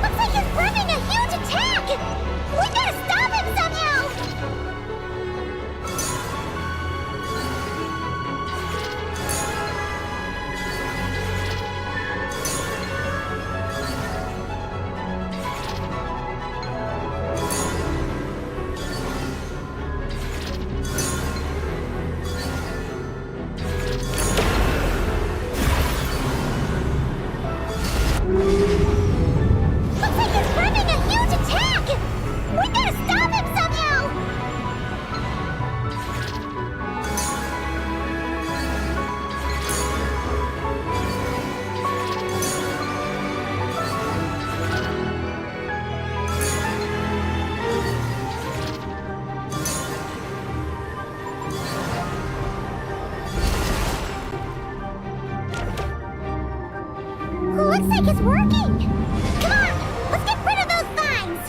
Looks like he's bringing a huge attack! We gotta stop him somehow! It's working! Come on! Let's get rid of those vines!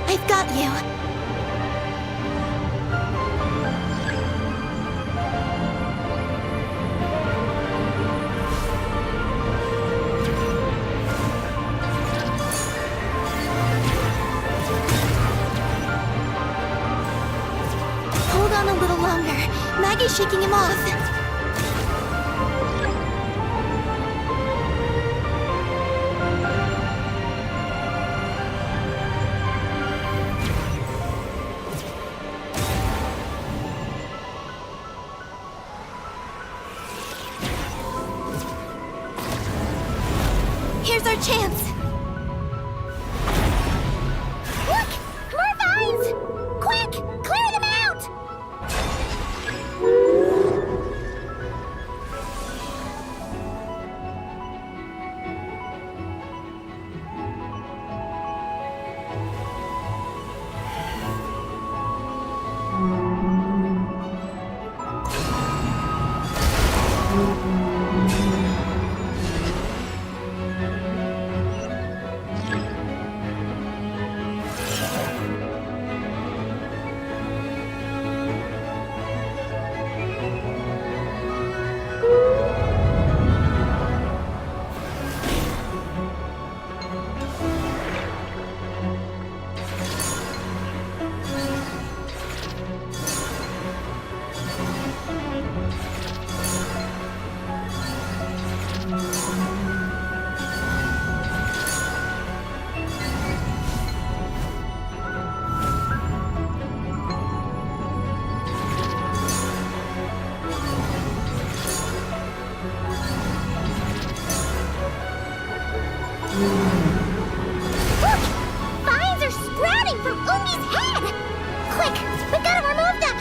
I've got you. Hold on a little longer. Maggie's shaking him off. Here's our chance. Look! More vines! Quick! Clear them out! Look! Vines are sprouting from Ungi's head! Quick! We gotta remove them!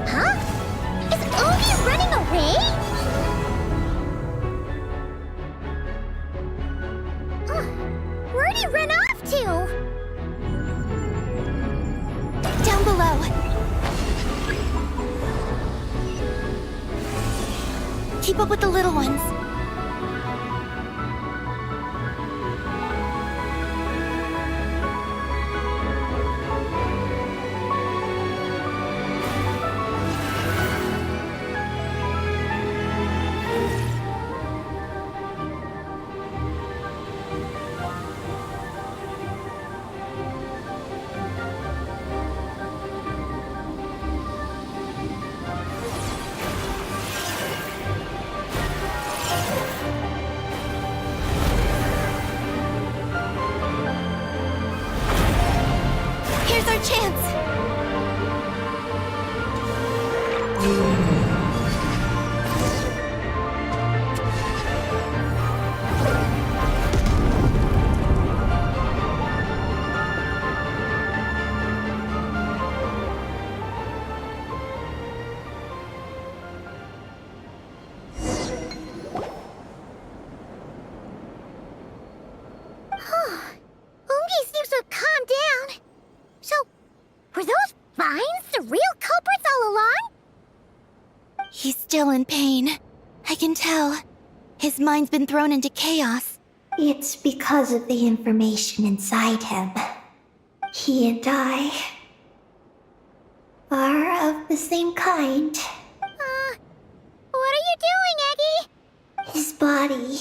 Huh? Is Ungi running away? Where'd he run off to? Down below. Keep up with the little ones. Here's our chance. Ungi seems to have calmed down. So, were those vines the real culprits all along? He's still in pain. I can tell. His mind's been thrown into chaos. It's because of the information inside him. He and I are of the same kind. What are you doing, Eggy? His body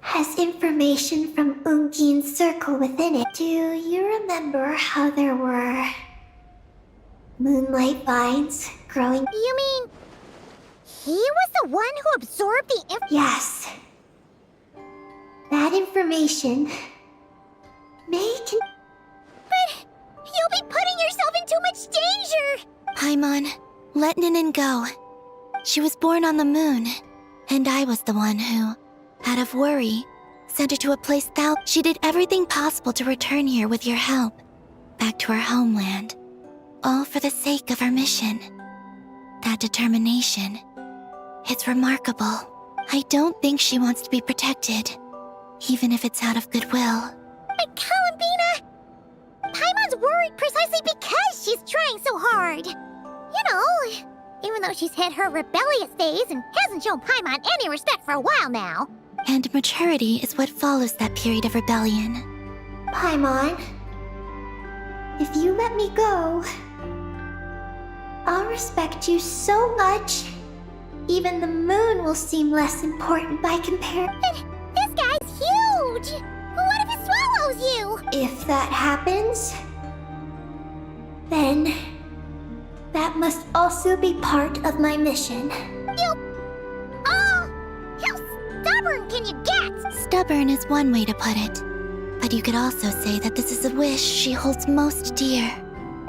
has information from Ungi's circle within it. Do you remember how there were moonlight vines growing? You mean he was the one who absorbed the Yes. That information may But you'll be putting yourself in too much danger! Paimon, let Ninin go. She was born on the moon, and I was the one who, out of worry, sent her to a place she did everything possible to return here with your help, back to her homeland, all for the sake of her mission. That determination, it's remarkable. I don't think she wants to be protected, even if it's out of goodwill. But Columbina, Paimon's worried precisely because she's trying so hard. You know, even though she's hit her rebellious phase and hasn't shown Paimon any respect for a while now. And maturity is what follows that period of rebellion. Paimon, if you let me go, I'll respect you so much, even the moon will seem less important by comparison. This guy's huge! What if he swallows you? If that happens, then that must also be part of my mission. Oh! How stubborn can you get? Stubborn is one way to put it, but you could also say that this is a wish she holds most dear.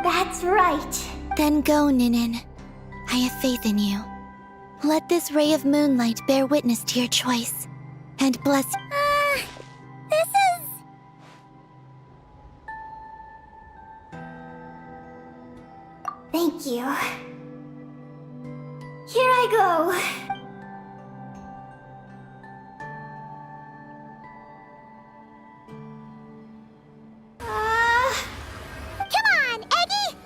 That's right. Then go, Ninin. I have faith in you. Let this ray of moonlight bear witness to your choice, and bless. This is... Thank you. Here I go. Come on, Eggy!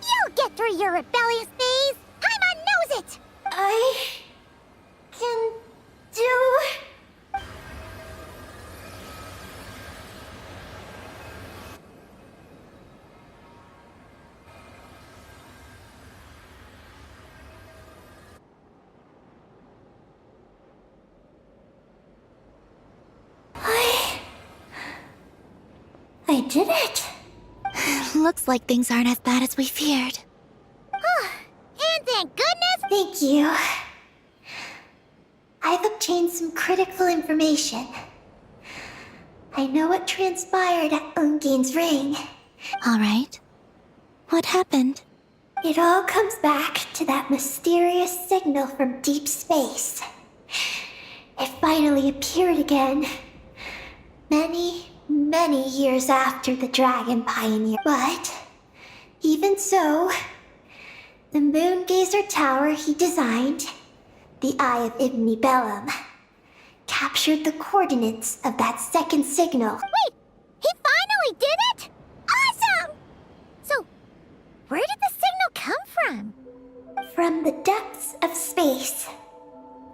You'll get through your rebellious phase! Paimon knows it! I can do. I did it. Looks like things aren't as bad as we feared. And thank goodness... Thank you. I've obtained some critical information. I know what transpired at Ungain's ring. All right. What happened? It all comes back to that mysterious signal from deep space. It finally appeared again. Many years after the Dragon Pioneer. But, even so, the Moon Gazer Tower he designed, the Eye of Ibni Bellum, captured the coordinates of that second signal. Wait! He finally did it?! Awesome! So, where did the signal come from? From the depths of space.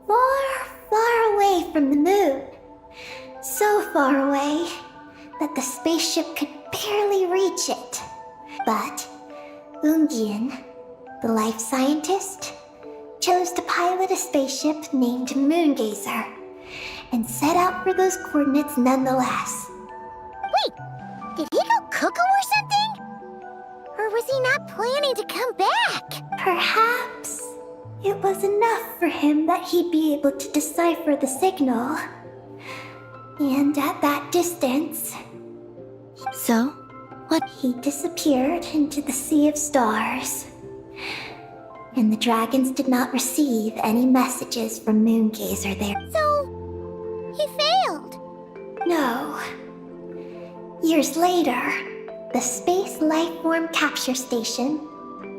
Far away from the moon. So far away that the spaceship could barely reach it. But Ungian, the life scientist, chose to pilot a spaceship named Moongazer and set out for those coordinates nonetheless. Wait! Did he go cuckoo or something? Or was he not planning to come back? Perhaps it was enough for him that he'd be able to decipher the signal. And at that distance... So, what? He disappeared into the sea of stars. And the dragons did not receive any messages from Moongazer there. So, he failed. No. Years later, the Space Lifeform Capture Station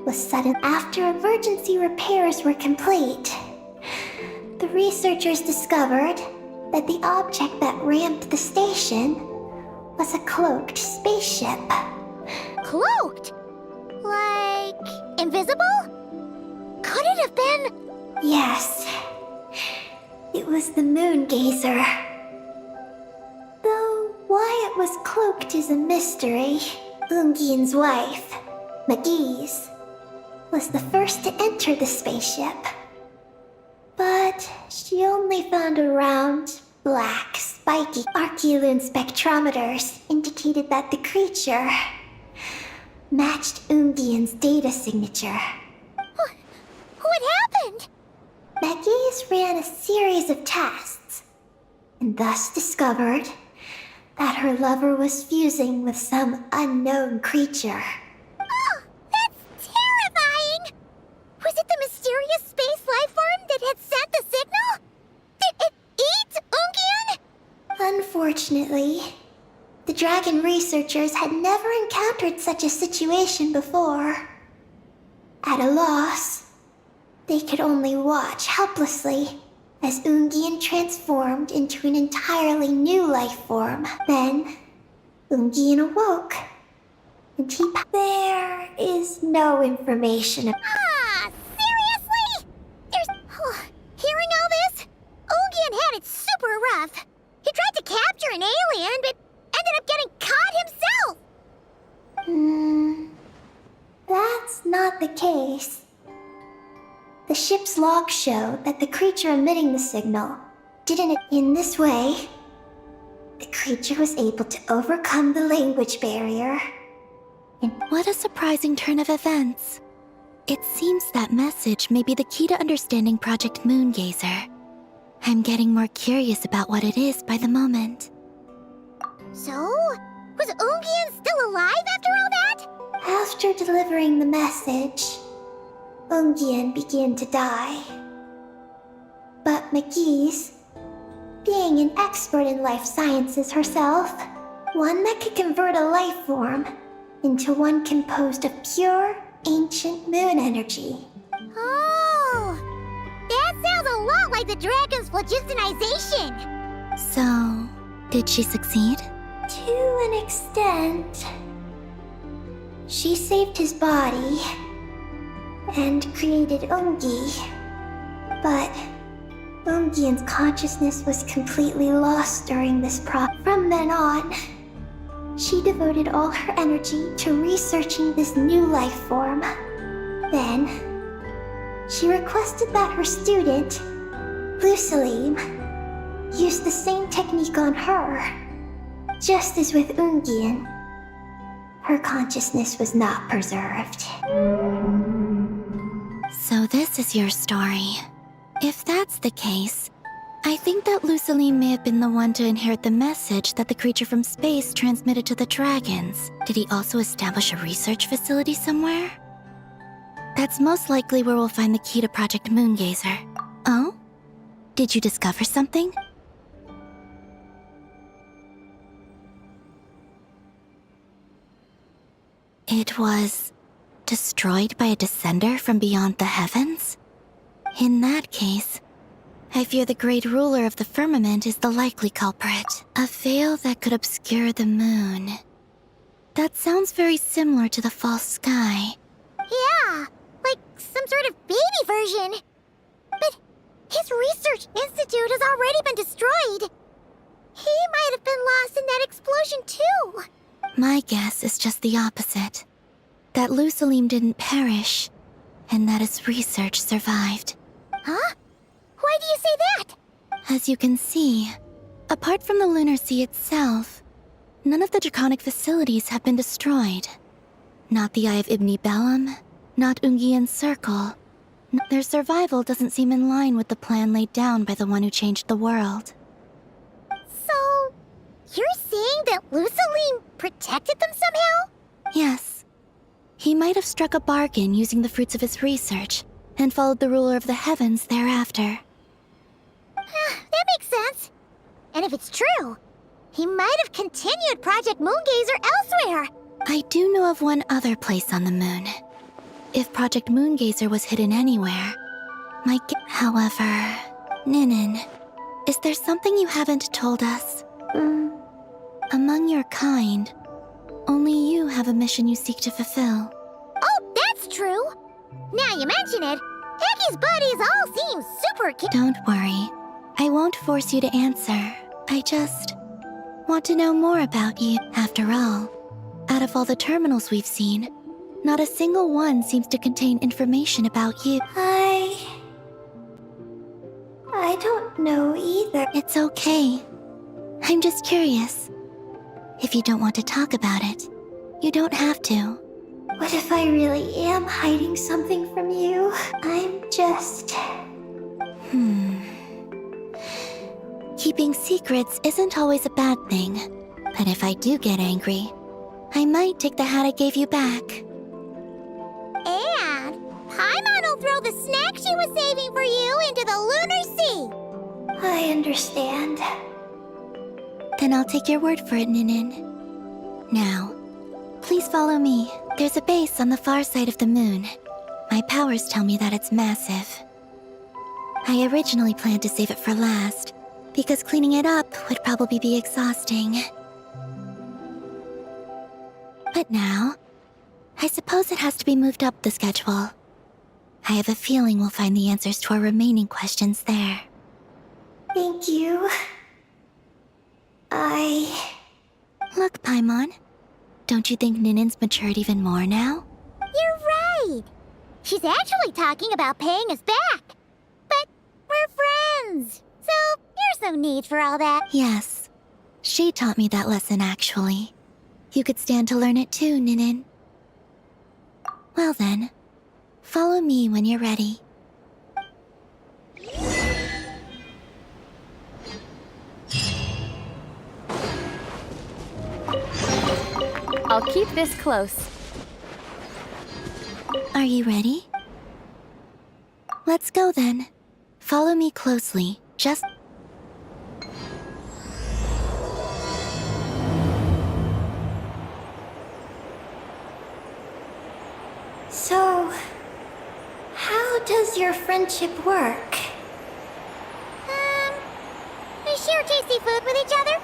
was sudden after emergency repairs were complete. The researchers discovered that the object that ramped the station was a cloaked spaceship. Cloaked? Like... invisible? Could it have been... Yes. It was the Moongazer. Though why it was cloaked is a mystery. Ungian's wife, Magi's, was the first to enter the spaceship. But she only found a round, black, spiky Archeolune spectrometers indicated that the creature matched Ungian's data signature. What happened? Magi's ran a series of tests, and thus discovered that her lover was fusing with some unknown creature. Oh, that's terrifying! Was it the mysterious space lifeform that had sent the signal? Did it eat Ungian? Unfortunately, the dragon researchers had never encountered such a situation before. At a loss, they could only watch helplessly as Ungian transformed into an entirely new life form. Then, Ungian awoke, and there is no information. Ah, seriously? super rough. He tried to capture an alien, but ended up getting caught himself. That's not the case. The ship's logs show that the creature emitting the signal didn't. In this way, the creature was able to overcome the language barrier. What a surprising turn of events. It seems that message may be the key to understanding Project Moongazer. I'm getting more curious about what it is by the moment. So, was Ungian still alive after all that? After delivering the message, Ungian began to die. But McGee's, being an expert in life sciences herself, one that could convert a life form into one composed of pure, ancient moon energy. Oh, that sounds a lot like the dragon's phlogistonization. So, did she succeed? To an extent. She saved his body and created Ungi. But Ungian's consciousness was completely lost during this From then on, she devoted all her energy to researching this new life form. Then, she requested that her student, Lusalim, use the same technique on her. Just as with Ungian, her consciousness was not preserved. So this is your story. If that's the case, I think that Lusalim may have been the one to inherit the message that the creature from space transmitted to the dragons. Did he also establish a research facility somewhere? That's most likely where we'll find the key to Project Moongazer. Oh? Did you discover something? It was destroyed by a descender from beyond the heavens? In that case, I fear the great ruler of the firmament is the likely culprit. A veil that could obscure the moon. That sounds very similar to the false sky. Yeah, like some sort of baby version. But his research institute has already been destroyed. He might have been lost in that explosion too. My guess is just the opposite. That Lusalim didn't perish, and that his research survived. Huh? Why do you say that? As you can see, apart from the lunar sea itself, none of the draconic facilities have been destroyed. Not the Eye of Ibn Bellum, not Ungian's Circle. Their survival doesn't seem in line with the plan laid down by the one who changed the world. So, you're saying that Lusalim protected them somehow? Yes. He might have struck a bargain using the fruits of his research, and followed the ruler of the heavens thereafter. That makes sense. And if it's true, he might have continued Project Moongazer elsewhere. I do know of one other place on the moon. If Project Moongazer was hidden anywhere, However, Ninin, is there something you haven't told us? Among your kind, only you have a mission you seek to fulfill. Oh, that's true. Now you mention it, Heki's buddies all seem super Don't worry. I won't force you to answer. I just want to know more about you. After all, out of all the terminals we've seen, not a single one seems to contain information about you. I don't know either. It's okay. I'm just curious. If you don't want to talk about it, you don't have to. What if I really am hiding something from you? I'm just... Keeping secrets isn't always a bad thing. But if I do get angry, I might take the hat I gave you back. And Paimon will throw the snack she was saving for you into the lunar sea. I understand. Then I'll take your word for it, Ninin. Now, please follow me. There's a base on the far side of the moon. My powers tell me that it's massive. I originally planned to save it for last, because cleaning it up would probably be exhausting. But now, I suppose it has to be moved up the schedule. I have a feeling we'll find the answers to our remaining questions there. Thank you. Look, Paimon. Don't you think Ninen's matured even more now? You're right. She's actually talking about paying us back. But we're friends, so there's no need for all that. Yes. She taught me that lesson, actually. You could stand to learn it too, Ninen. Well then, follow me when you're ready. I'll keep this close. Are you ready? Let's go then. Follow me closely. Just... So, how does your friendship work? We share tasty food with each other?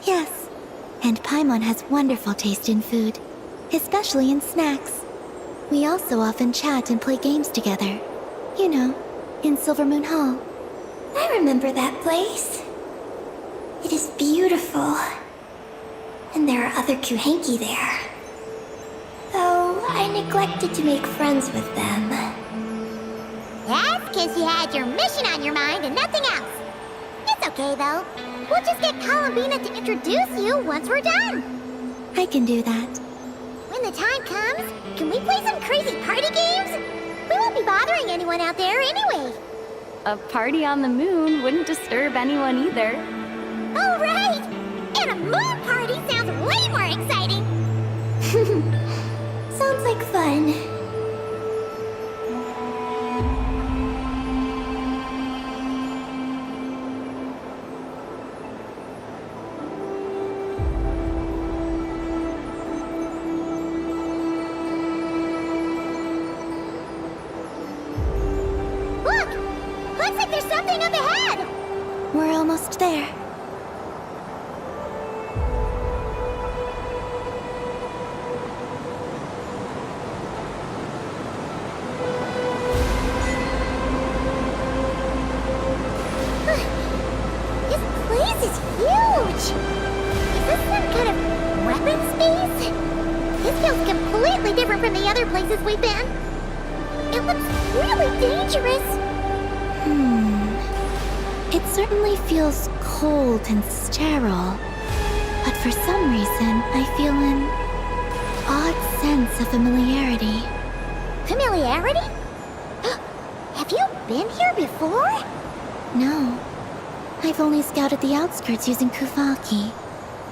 Yes. And Paimon has wonderful taste in food, especially in snacks. We also often chat and play games together. You know, in Silvermoon Hall. I remember that place. It is beautiful. And there are other Kuhenki there. Though I neglected to make friends with them. That's because you had your mission on your mind and nothing else. It's okay, though. We'll just get Columbina to introduce you once we're done. I can do that. When the time comes, can we play some crazy party games? We won't be bothering anyone out there anyway. A party on the moon wouldn't disturb anyone either. Oh, right! And a moon party sounds way more exciting. Sounds like fun. Look! Looks like there's something up ahead! We're almost there. This place is huge! Is this some kind of weapon space? This feels completely different from the other places we've been. It looks really dangerous. It certainly feels cold and sterile. But for some reason, I feel an odd sense of familiarity. Familiarity? Have you been here before? No. I've only scouted the outskirts using Kuvaki,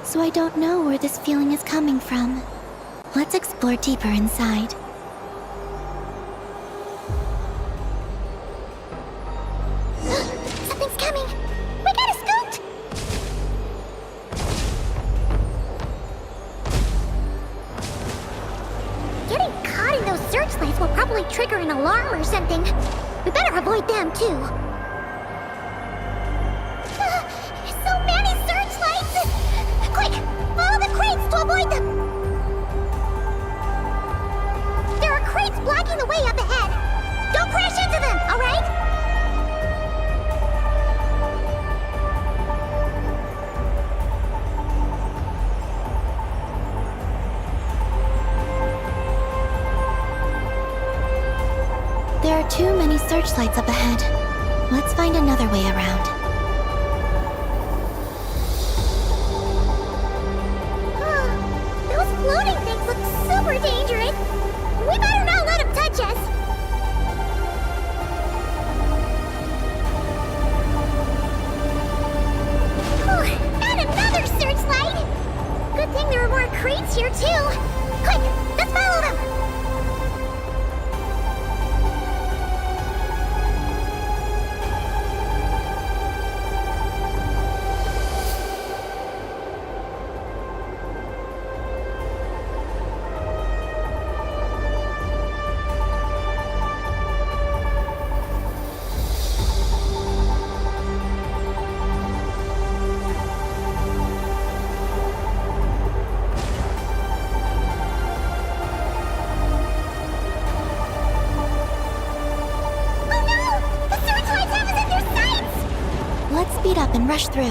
so I don't know where this feeling is coming from. Let's explore deeper inside. Something's coming! We gotta scoot! Getting caught in those searchlights will probably trigger an alarm or something. We better avoid them, too. So many searchlights! Quick! Follow the crates to avoid them! There are crates blocking the way up ahead! Don't crash into them, alright? There are too many searchlights up ahead. Let's find another way around. Those floating things look super dangerous. We better not let them touch us. And another searchlight. Good thing there are more crates here too. Quick, let's follow them. rush through.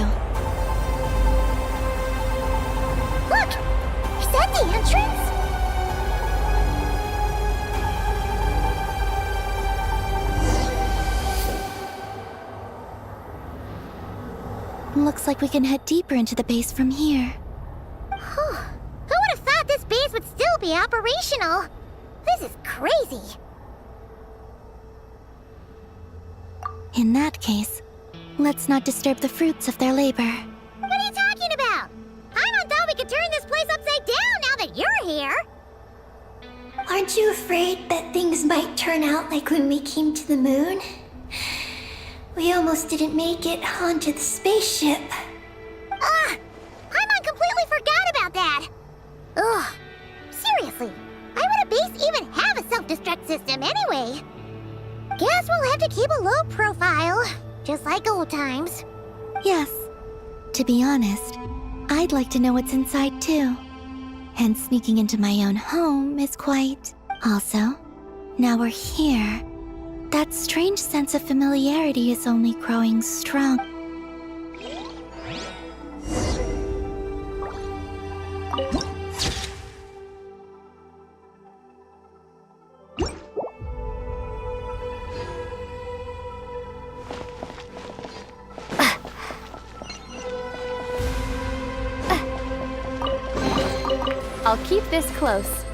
Look! Is that the entrance? Looks like we can head deeper into the base from here. Who would have thought this base would still be operational? This is crazy. In that case, let's not disturb the fruits of their labor. What are you talking about? Paimon thought we could turn this place upside down now that you're here. Aren't you afraid that things might turn out like when we came to the moon? We almost didn't make it onto the spaceship. Paimon completely forgot about that. Ugh. Seriously, why would a base even have a self-destruct system anyway? Guess we'll have to keep a low profile, just like old times. Yes. To be honest, I'd like to know what's inside too. And sneaking into my own home is quite... Also, now we're here. That strange sense of familiarity is only growing strong. I'll keep this close.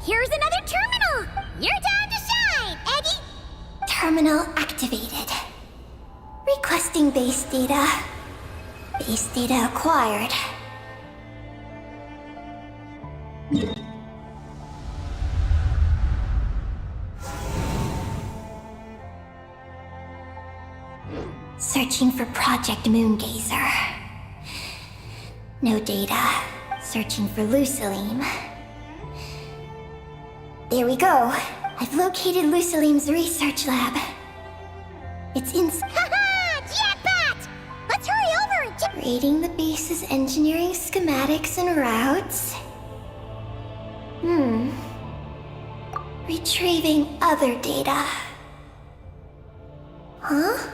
Here's another terminal! Your time to shine, Eggy! Terminal activated. Requesting base data. Base data acquired. Searching for Project Moongazer. No data. Searching for Lucilim. There we go. I've located Lucilim's research lab. It's in... Haha! Jackpot! Let's hurry over and check... Rating the base's engineering schematics and routes. Retrieving other data. Huh?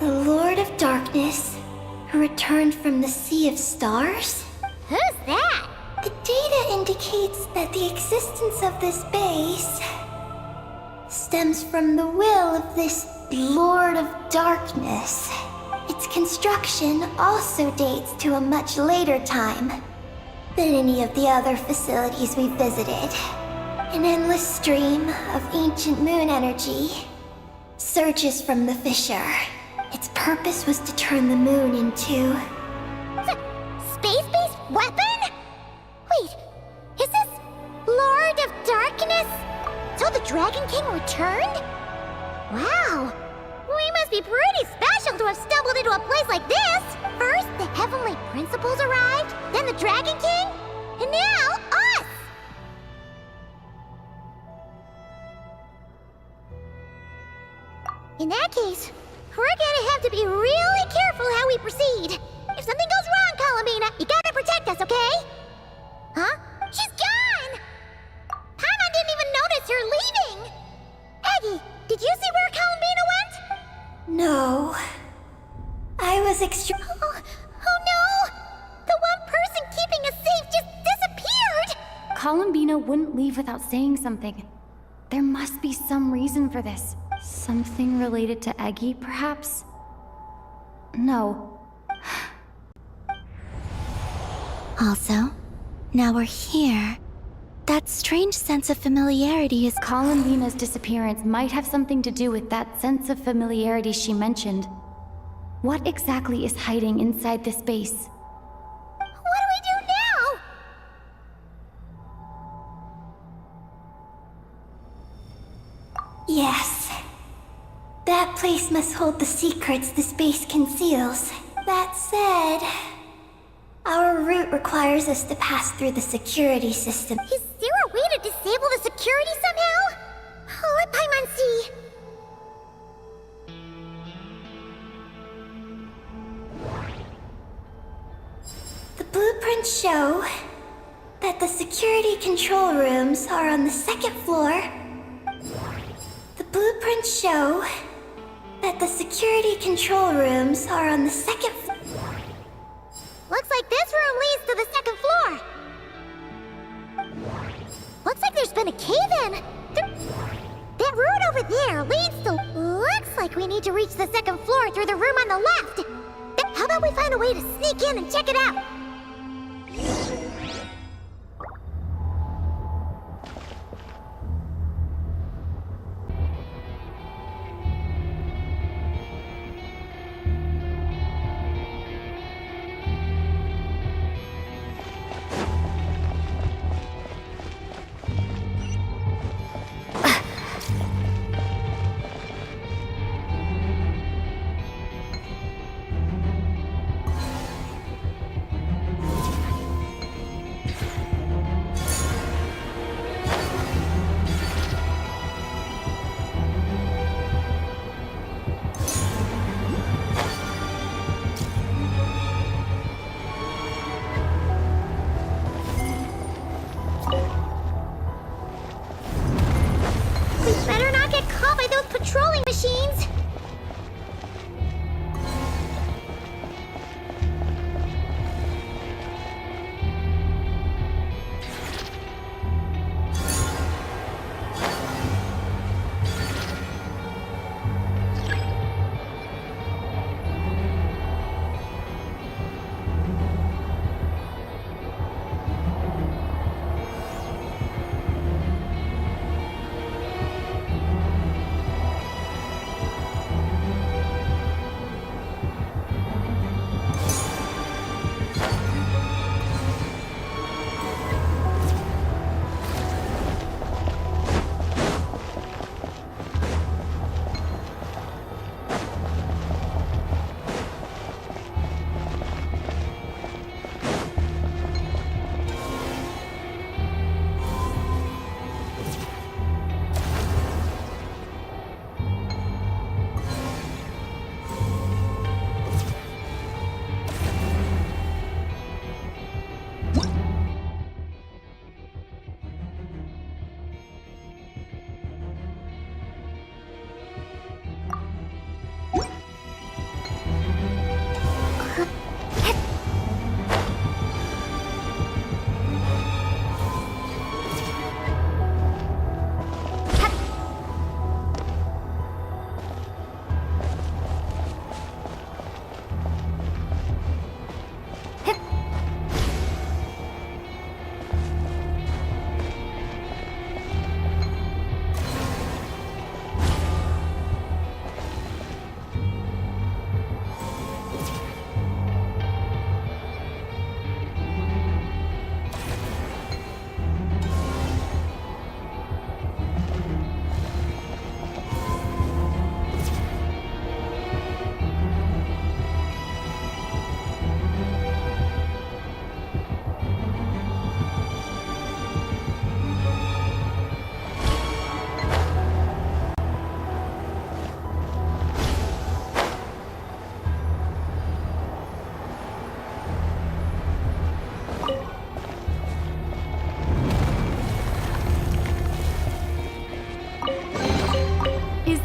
The Lord of Darkness, who returned from the Sea of Stars? Who's that? The data indicates that the existence of this base stems from the will of this Lord of Darkness. Its construction also dates to a much later time than any of the other facilities we visited. An endless stream of ancient moon energy surges from the fissure. Its purpose was to turn the moon into... Space-based weapon? Wait, is this Lord of Darkness? So the Dragon King returned? Wow, we must be pretty special to have stumbled into a place like this. First, the Heavenly Principles arrived, then the Dragon King, and now us! In that case, we're gonna have to be really careful how we proceed. If something goes wrong, Columbina, you gotta protect us, okay? Huh? She's gone! Paimon didn't even notice her leaving! Eggy, did you see where Columbina went? No. I was Oh no! The one person keeping us safe just disappeared! Columbina wouldn't leave without saying something. There must be some reason for this. Something related to Eggy, perhaps? No. Also, now we're here. That strange sense of familiarity is Colin Lena's disappearance might have something to do with that sense of familiarity she mentioned. What exactly is hiding inside this base? What do we do now? Yes. That place must hold the secrets the space conceals. That said, our route requires us to pass through the security system. Is there a way to disable the security somehow? Let Paimon see. The blueprints show that the security control rooms are on the second floor. The blueprints show that the security control rooms are on the second floor. Looks like this room leads to the second floor. Looks like there's been a cave-in. That room over there leads to... Looks like we need to reach the second floor through the room on the left. How about we find a way to sneak in and check it out? Patrolling machines!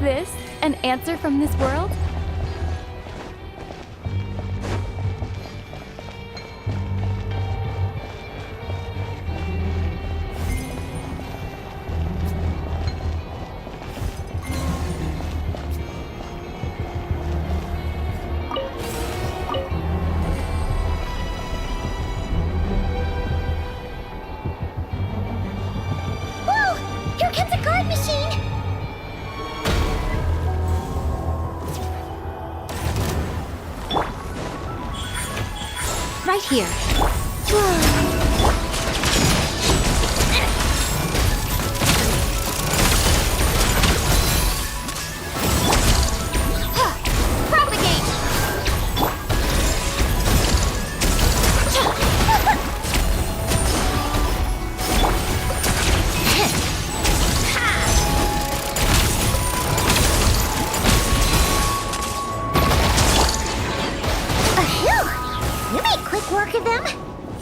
This an answer from this world? Here. Propagate! Phew! You made quick work of them.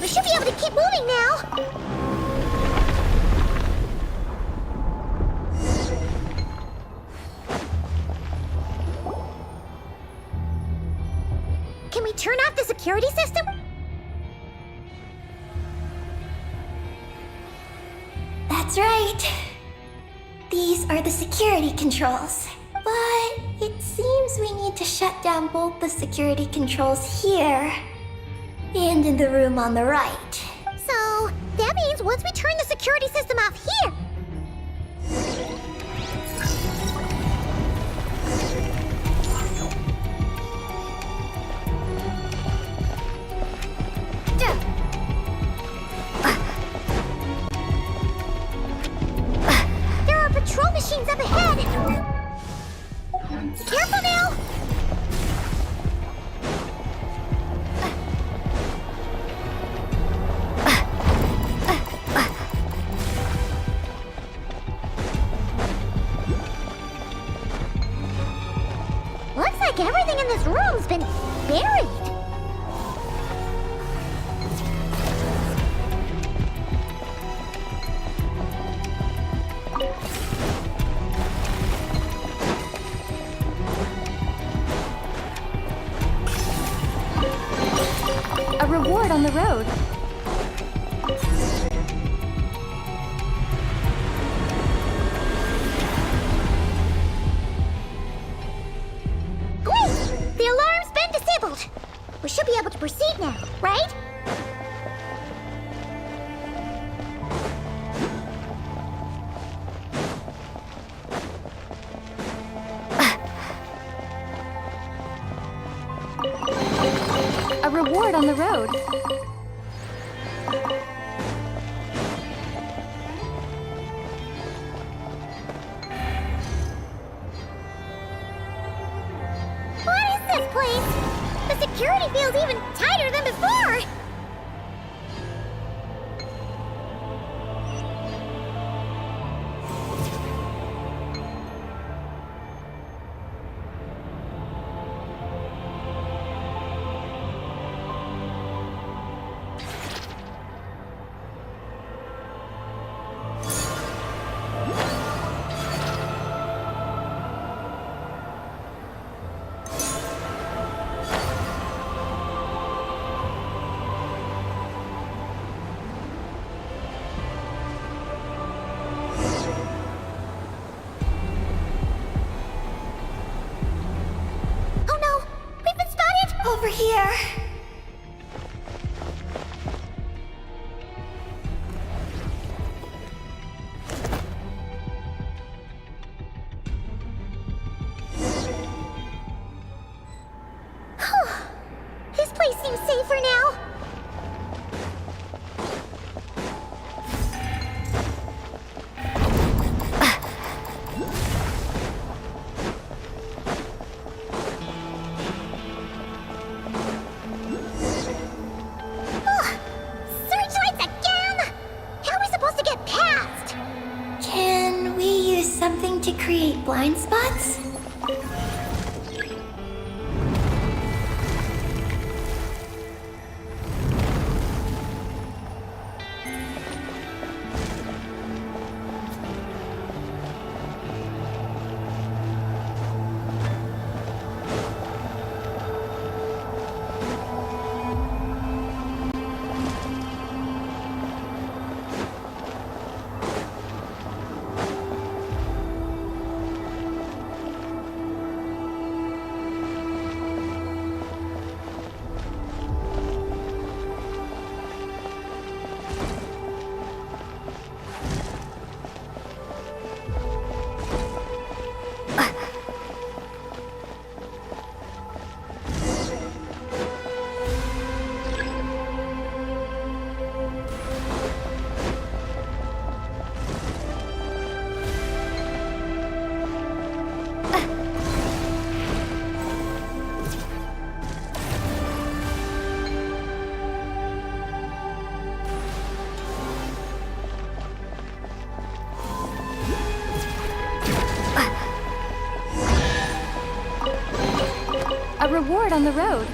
We should be able to keep moving now. Can we turn off the security system? That's right. These are the security controls. But it seems we need to shut down both the security controls here and in the room on the right. So, that means once we turn the security system off here... There are patrol machines up ahead! Careful now! Looks like everything in this room's been buried. A reward on the road. Great! The alarm's been disabled. We should be able to proceed now, right? A reward on the road. What is this place? The security feels even tighter than before. Oh no! We've been spotted! Over here. This place seems safer now. Searchlights again! How are we supposed to get past? Can we use something to create blind spots? A reward on the road.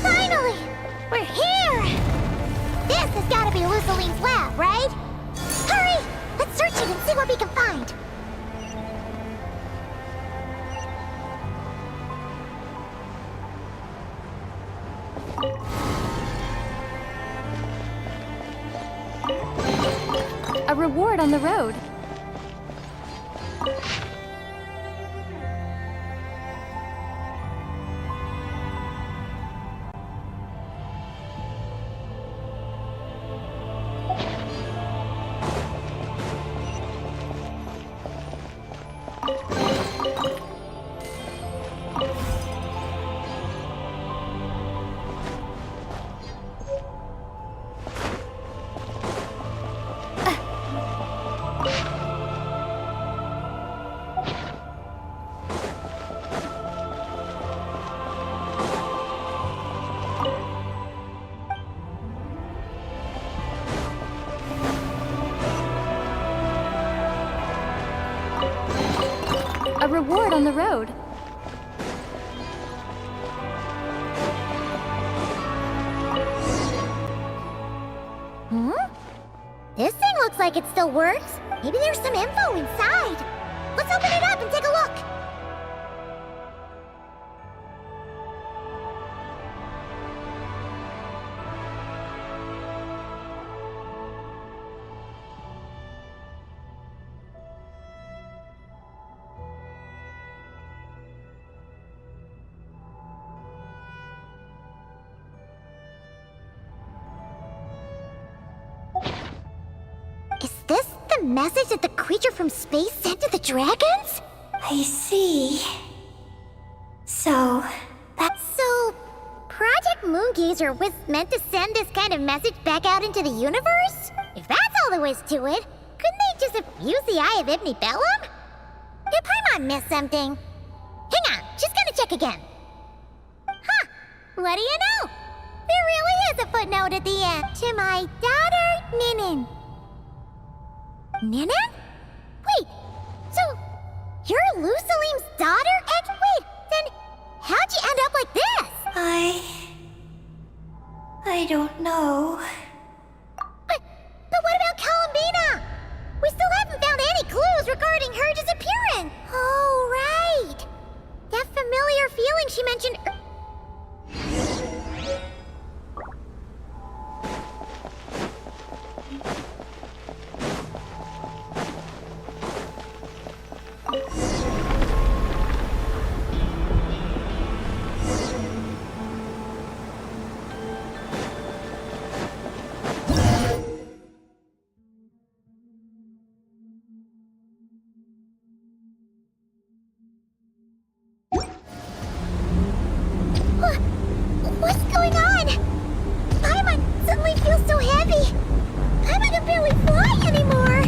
Finally! We're here! This has got to be Luciline's lab, right? Hurry! Let's search it and see what we can find. A reward on the road. A reward on the road. This thing looks like it still works. Maybe there's some info inside. Let's open it up and take a look. Is this the message that the creature from space sent to the dragons? I see. So, So, Project Moongazer was meant to send this kind of message back out into the universe? If that's all there was to it, couldn't they just have used the Eye of Ibni Bellum? Did Paimon miss something? Hang on, just gonna check again. Huh, what do you know? There really is a footnote at the end. To my daughter, Ninin. Ninin? Wait, so you're Luciline's daughter? And wait, then how'd you end up like this? I don't know. But what about Columbina? We still haven't found any clues regarding her disappearance. Oh, right. That familiar feeling she mentioned. What's going on? Paimon suddenly feels so heavy. Paimon can barely fly anymore.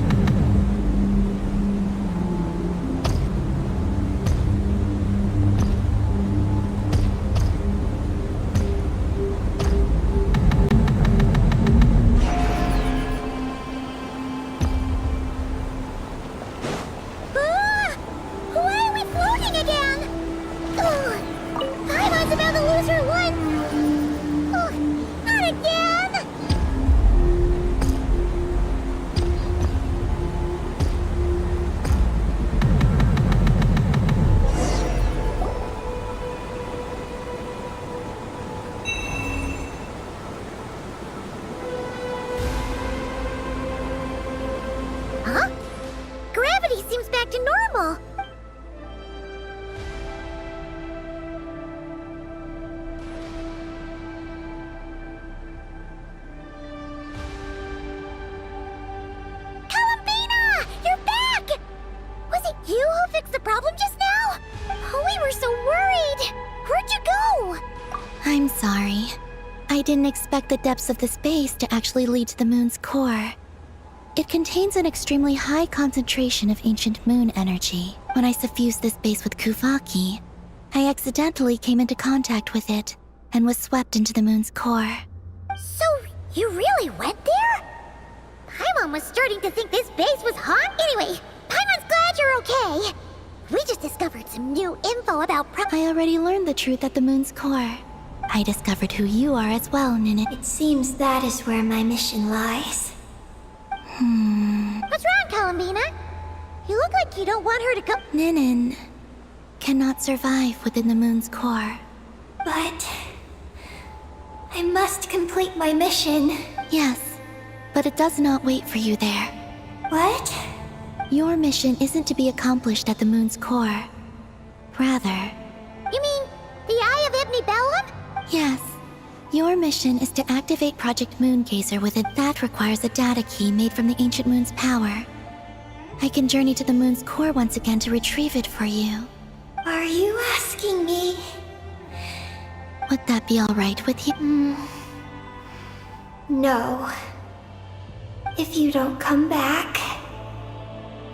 Why are we floating again? Paimon's about to lose her one. Not again! Huh? Gravity seems back to normal. problem just now? Oh, we were so worried. Where'd you go? I'm sorry. I didn't expect the depths of the space to actually lead to the moon's core. It contains an extremely high concentration of ancient moon energy. When I suffused this base with Kuvaki, I accidentally came into contact with it and was swept into the moon's core. So, you really went there? Paimon was starting to think this base was hot. Anyway, Paimon's glad you're okay. We just discovered some new info about I already learned the truth at the moon's core. I discovered who you are as well, Ninin. It seems that is where my mission lies. What's wrong, Columbina? You look like you don't want her to come. Ninin cannot survive within the moon's core. But I must complete my mission. Yes, but it does not wait for you there. What? Your mission isn't to be accomplished at the moon's core. Rather, You mean the Eye of Ibn Bellum? yes. Your mission is to activate Project Moongazer with it. That requires a data key made from the ancient moon's power. I can journey to the moon's core once again to retrieve it for you. Are you asking me? Would that be alright with you? No. If you don't come back,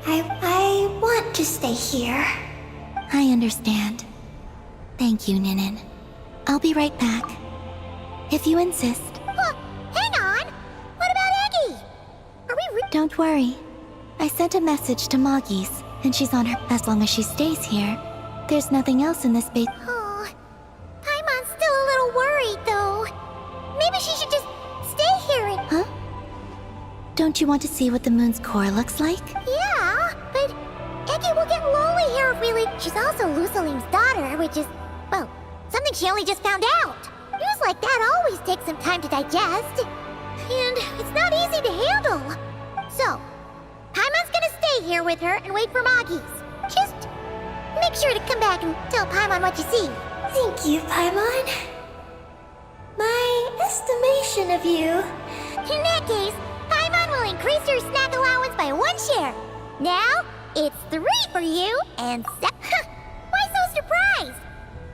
I want to stay here. I understand. Thank you, Ninin. I'll be right back. If you insist. Hang on. What about Eggie? Are we Don't worry. I sent a message to Moggy's, and she's on her. As long as she stays here, there's nothing else in this base. Oh, Paimon's still a little worried, though. Maybe she should just stay here and... Huh? Don't you want to see what the moon's core looks like? Yeah, but Eggie will get lonely here if we leave. She's also Lusalim's daughter, which is, well, something she only just found out. News like that always takes some time to digest. And it's not easy to handle. So, Paimon's gonna stay here with her and wait for Moggy's. Just make sure to come back and tell Paimon what you see. Thank you, Paimon. My estimation of you. In that case, Paimon will increase her snack allowance by 1 share. Now, it's 3 for you and Why so surprised?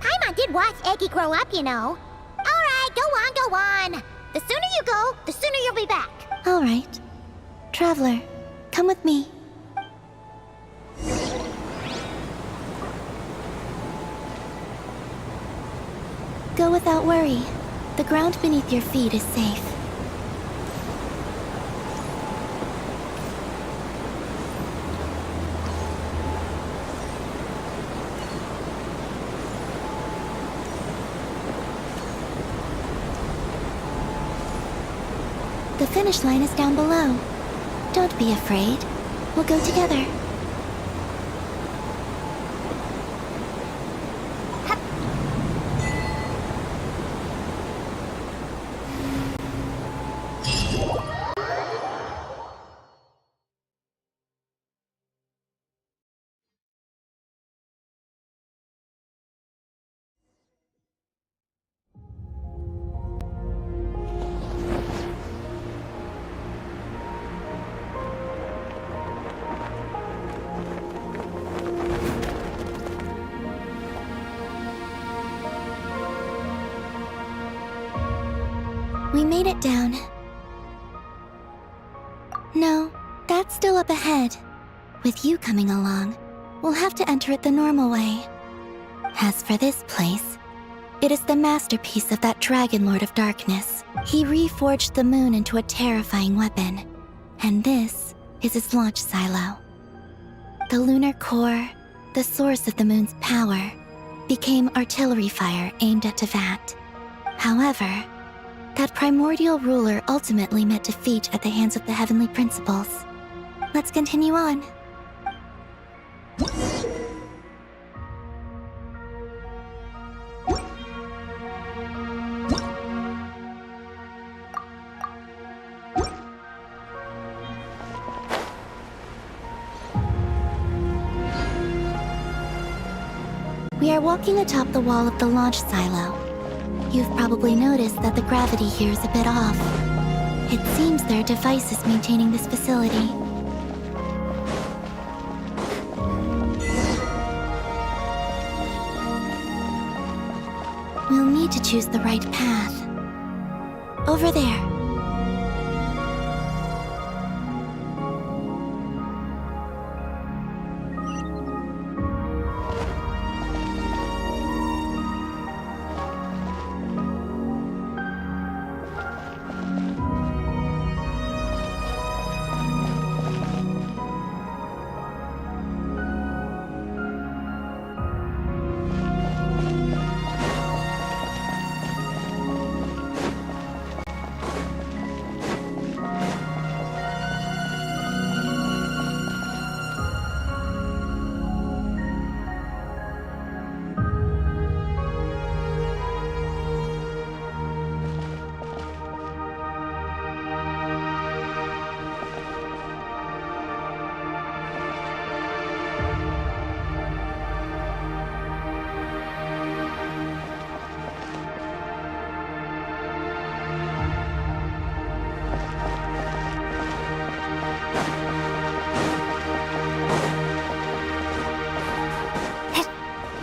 Paimon did watch Eggie grow up, you know. Alright, go on. The sooner you go, the sooner you'll be back. Alright. Traveler, come with me. Go without worry. The ground beneath your feet is safe. The finish line is down below. Don't be afraid. We'll go together. We made it down. No, that's still up ahead. With you coming along, we'll have to enter it the normal way. As for this place, it is the masterpiece of that Dragon Lord of Darkness. He reforged the moon into a terrifying weapon, and this is its launch silo. The lunar core, the source of the moon's power, became artillery fire aimed at Tevat. However, that primordial ruler ultimately met defeat at the hands of the heavenly principles. Let's continue on. We are walking atop the wall of the launch silo. You've probably noticed that the gravity here is a bit off. It seems there are devices maintaining this facility. to choose the right path. Over there.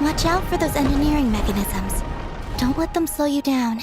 Watch out for those engineering mechanisms. Don't let them slow you down.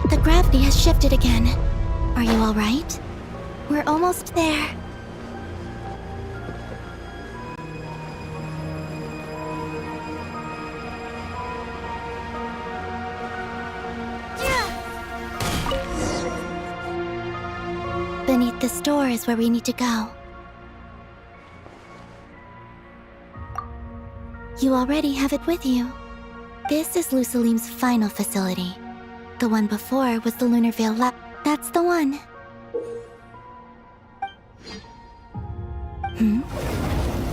The gravity has shifted again. Are you all right? We're almost there. Beneath this door is where we need to go. You already have it with you. This is Lusalim's final facility. The one before was the Lunar Veil Lab. That's the one.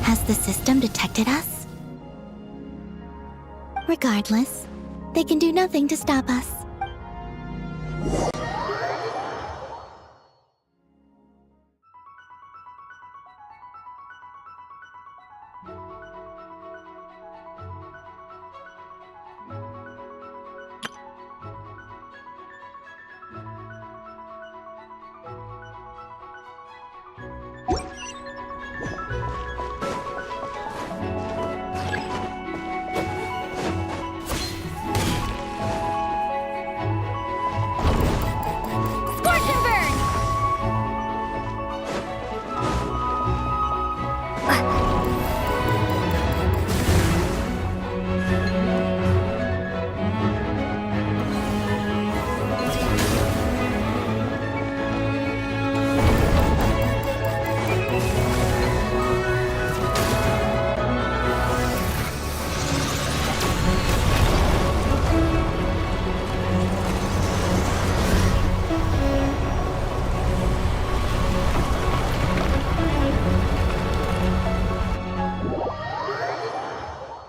Has the system detected us? Regardless, they can do nothing to stop us.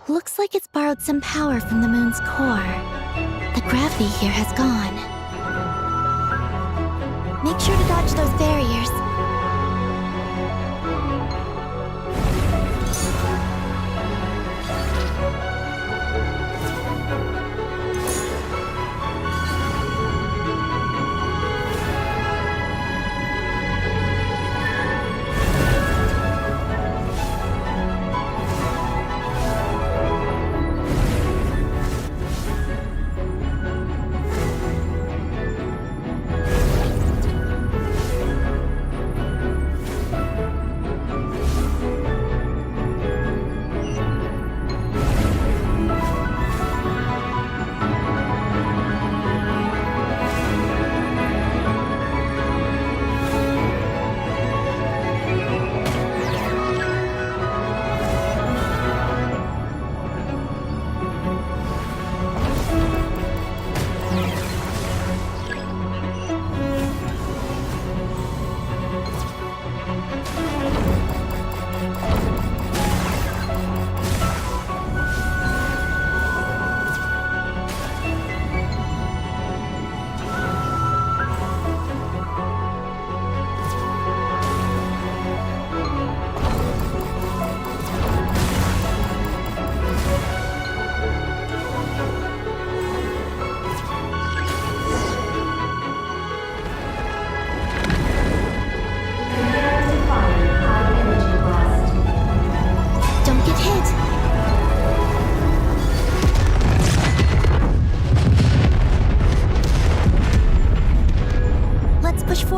Looks like it's borrowed some power from the moon's core. The gravity here has gone. Make sure to dodge those barriers.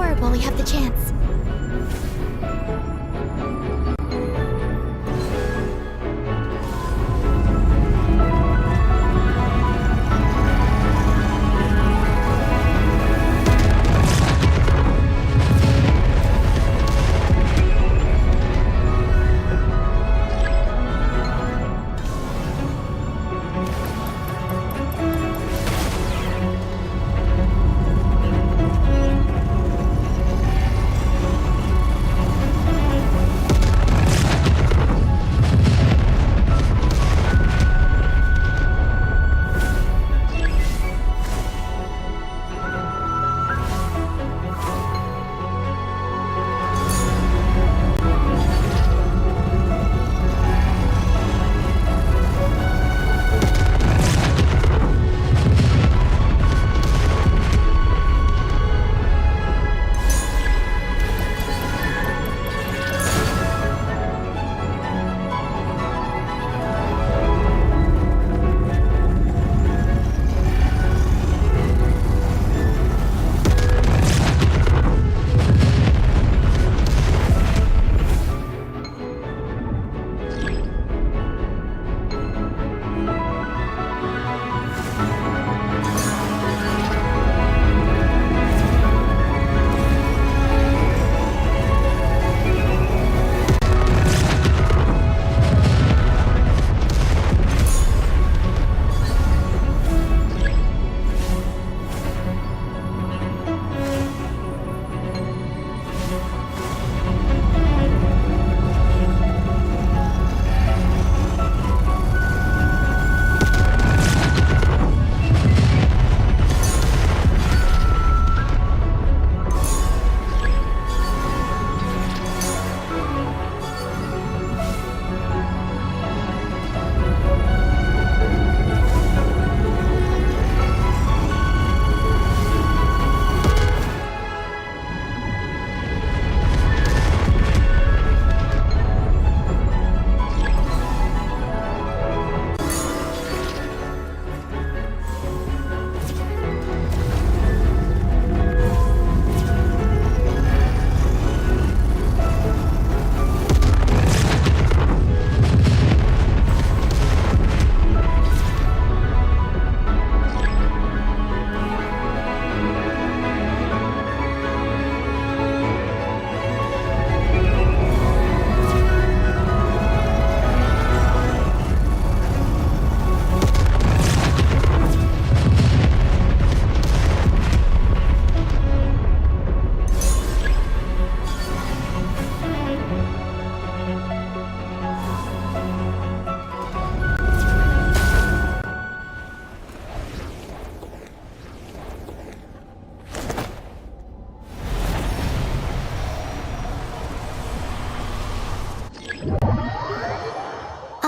word while we have the chance.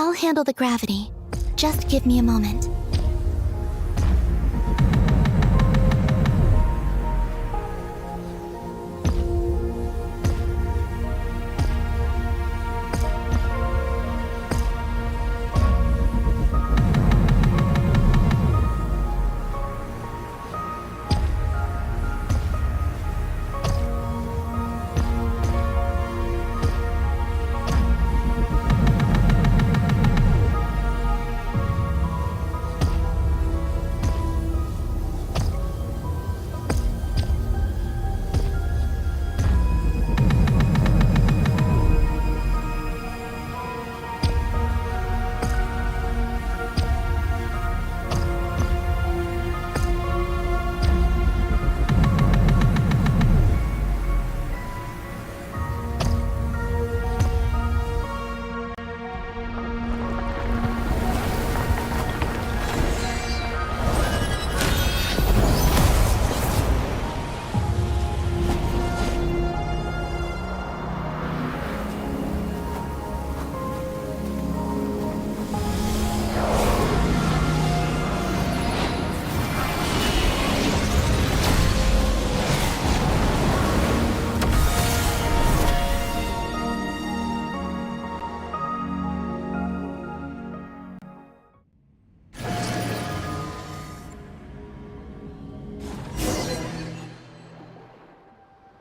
I'll handle the gravity. Just give me a moment.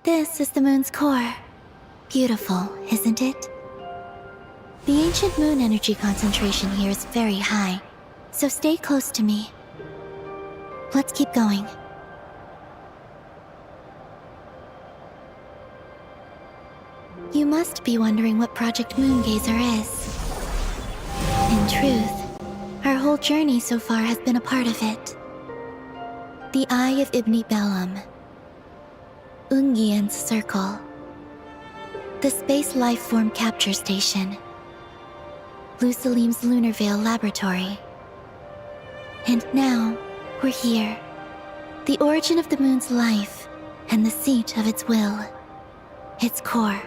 This is the moon's core. Beautiful, isn't it? The ancient moon energy concentration here is very high, so stay close to me. Let's keep going. You must be wondering what Project Moongazer is. In truth, our whole journey so far has been a part of it. The Eye of Ibni Bellum, Ungian's Circle, the Space Lifeform Capture Station, Lusalim's Lunar Veil Laboratory. And now, we're here. The origin of the moon's life, and the seat of its will, its core.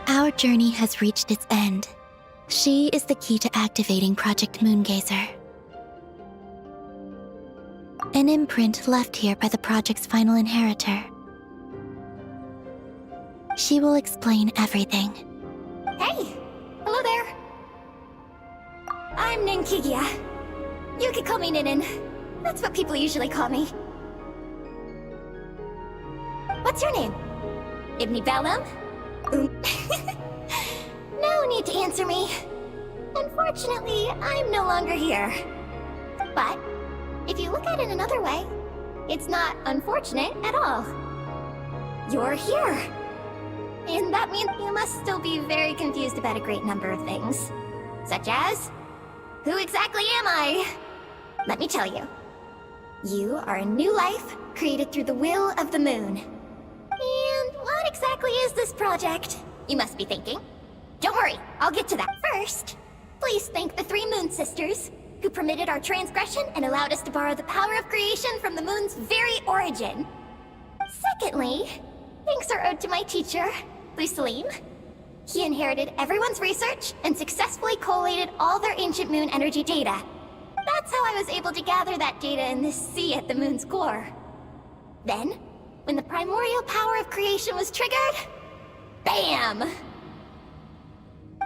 Our journey has reached its end. She is the key to activating Project Moongazer. An imprint left here by the project's final inheritor. She will explain everything. Hey! Hello there! I'm Ninkigia. You can call me Ninin. That's what people usually call me. What's your name? Ibni Bellum? No need to answer me. Unfortunately, I'm no longer here. But, if you look at it another way, it's not unfortunate at all. You're here. And that means you must still be very confused about a great number of things. Such as, who exactly am I? Let me tell you. You are a new life created through the will of the moon. And what exactly is this project? You must be thinking. Don't worry, I'll get to that. First, please thank the 3 Moon Sisters, who permitted our transgression and allowed us to borrow the power of creation from the moon's very origin. Secondly, thanks are owed to my teacher, Lusalim. He inherited everyone's research and successfully collated all their ancient moon energy data. That's how I was able to gather that data in this sea at the moon's core. Then, when the primordial power of creation was triggered, BAM!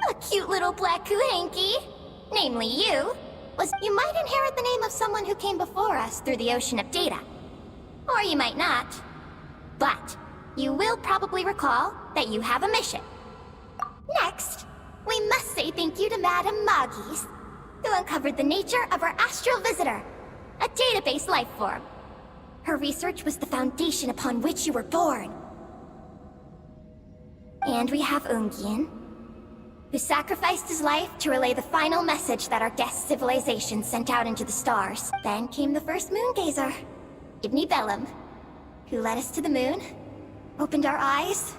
A cute little black hanky, namely you, you might inherit the name of someone who came before us through the ocean of data. Or you might not. But you will probably recall that you have a mission. Next, we must say thank you to Madame Magis, who uncovered the nature of our astral visitor, a database life form. Her research was the foundation upon which you were born. And we have Ungian, who sacrificed his life to relay the final message that our guest civilization sent out into the stars. Then came the first Moongazer, Ibni Bellum, who led us to the moon, opened our eyes,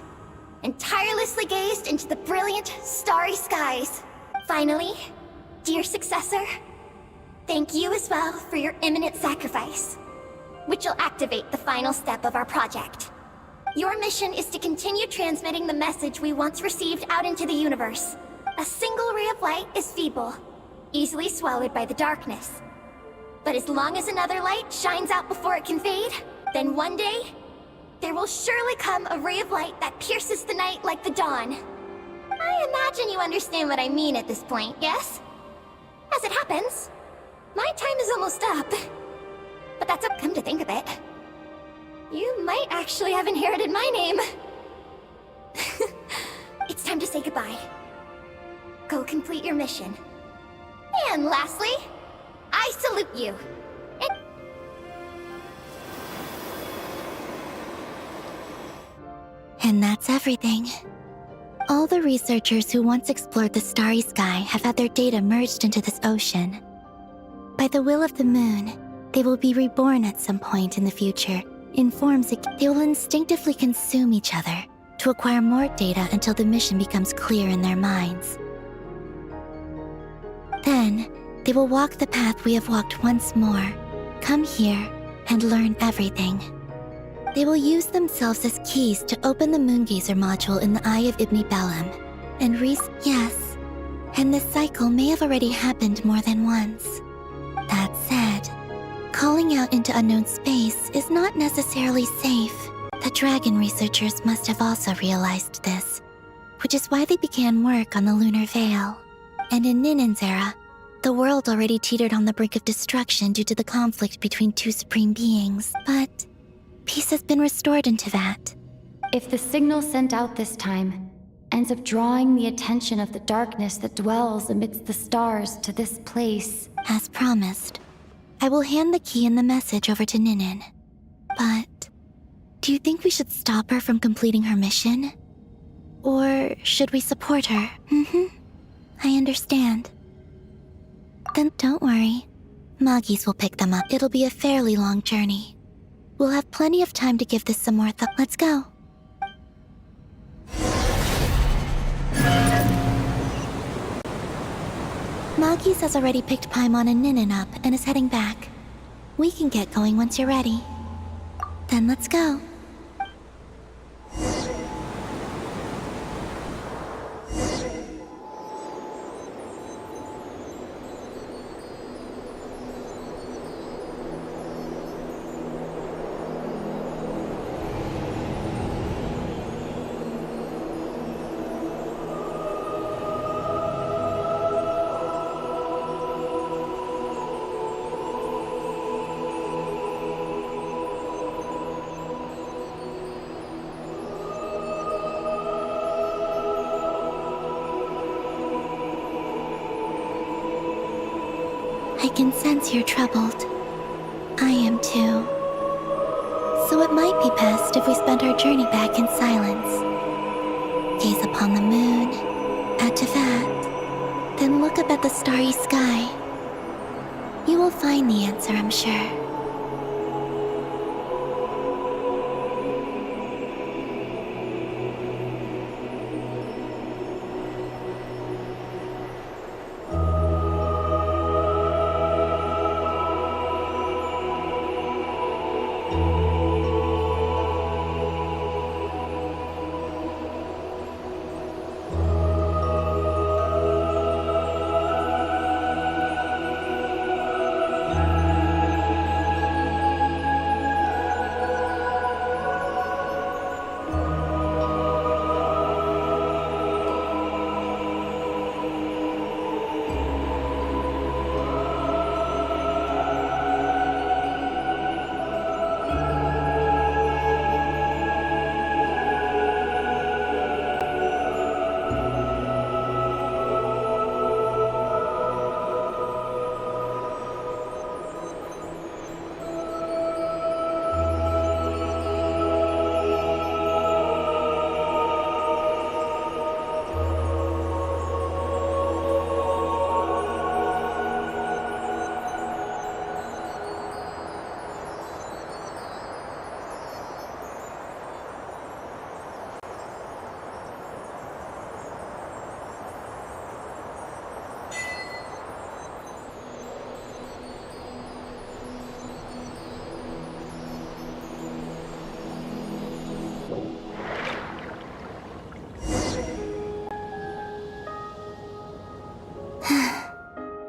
and tirelessly gazed into the brilliant, starry skies. Finally, dear successor, thank you as well for your imminent sacrifice, which will activate the final step of our project. Your mission is to continue transmitting the message we once received out into the universe. A single ray of light is feeble, easily swallowed by the darkness. But as long as another light shines out before it can fade, then one day, there will surely come a ray of light that pierces the night like the dawn. I imagine you understand what I mean at this point, yes? As it happens, my time is almost up. But that's up, come to think of it. You might actually have inherited my name. It's time to say goodbye. Go complete your mission. And lastly, I salute you. And that's everything. All the researchers who once explored the starry sky have had their data merged into this ocean. By the will of the moon, they will be reborn at some point in the future in forms that they will instinctively consume each other to acquire more data until the mission becomes clear in their minds. Then, they will walk the path we have walked once more, come here, and learn everything. They will use themselves as keys to open the Moongazer module in the Eye of Ibni Bellum, and yes, and this cycle may have already happened more than once. That said, calling out into unknown space is not necessarily safe. The dragon researchers must have also realized this, which is why they began work on the lunar veil. And in Ninen's era, the world already teetered on the brink of destruction due to the conflict between two supreme beings, but peace has been restored into that. If the signal sent out this time ends up drawing the attention of the darkness that dwells amidst the stars to this place... As promised, I will hand the key and the message over to Ninen. But do you think we should stop her from completing her mission? Or should we support her? I understand. Then don't worry. Magis will pick them up. It'll be a fairly long journey. We'll have plenty of time to give this some more thought. Let's go. Magis has already picked Paimon and Ninen up and is heading back. We can get going once you're ready. Then let's go. I can sense you're troubled. I am too. So it might be best if we spend our journey back in silence. Gaze upon the moon, add to that, then look up at the starry sky. You will find the answer, I'm sure.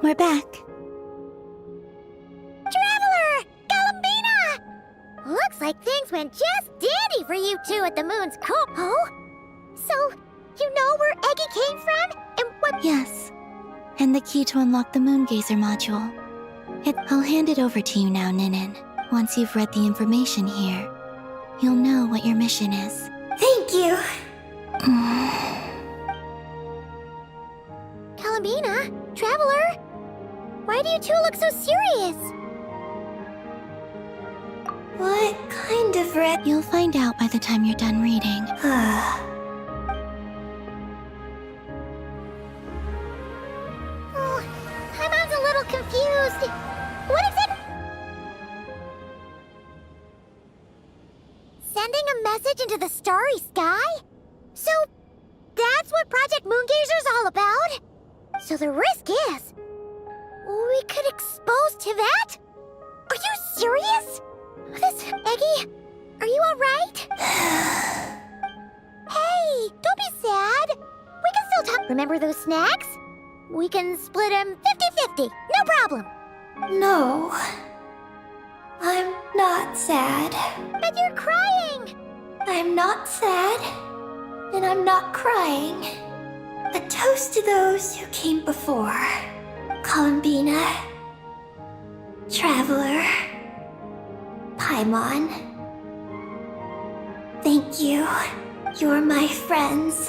We're back. Traveler! Galambina! Looks like things went just dandy for you two at the moon's core. Oh? So, you know where Eggy came from? And what— Yes, and the key to unlock the Moongazer module. I'll hand it over to you now, Ninen. Once you've read the information here, you'll know what your mission is. Thank you. Galambina? Traveler? Why do you two look so serious? What kind of red? You'll find out by the time you're done reading. Oh, Paimon's a little confused. What is it? Sending a message into the starry sky? So, that's what Project Moongazer's all about? So the risk is, we could expose to that? Are you serious? Eggy, are you alright? Hey, don't be sad. We can still talk. Remember those snacks? We can split them 50-50, no problem. No. I'm not sad. But you're crying. I'm not sad. And I'm not crying. A toast to those who came before. Columbina, Traveler, Paimon. Thank you. You're my friends.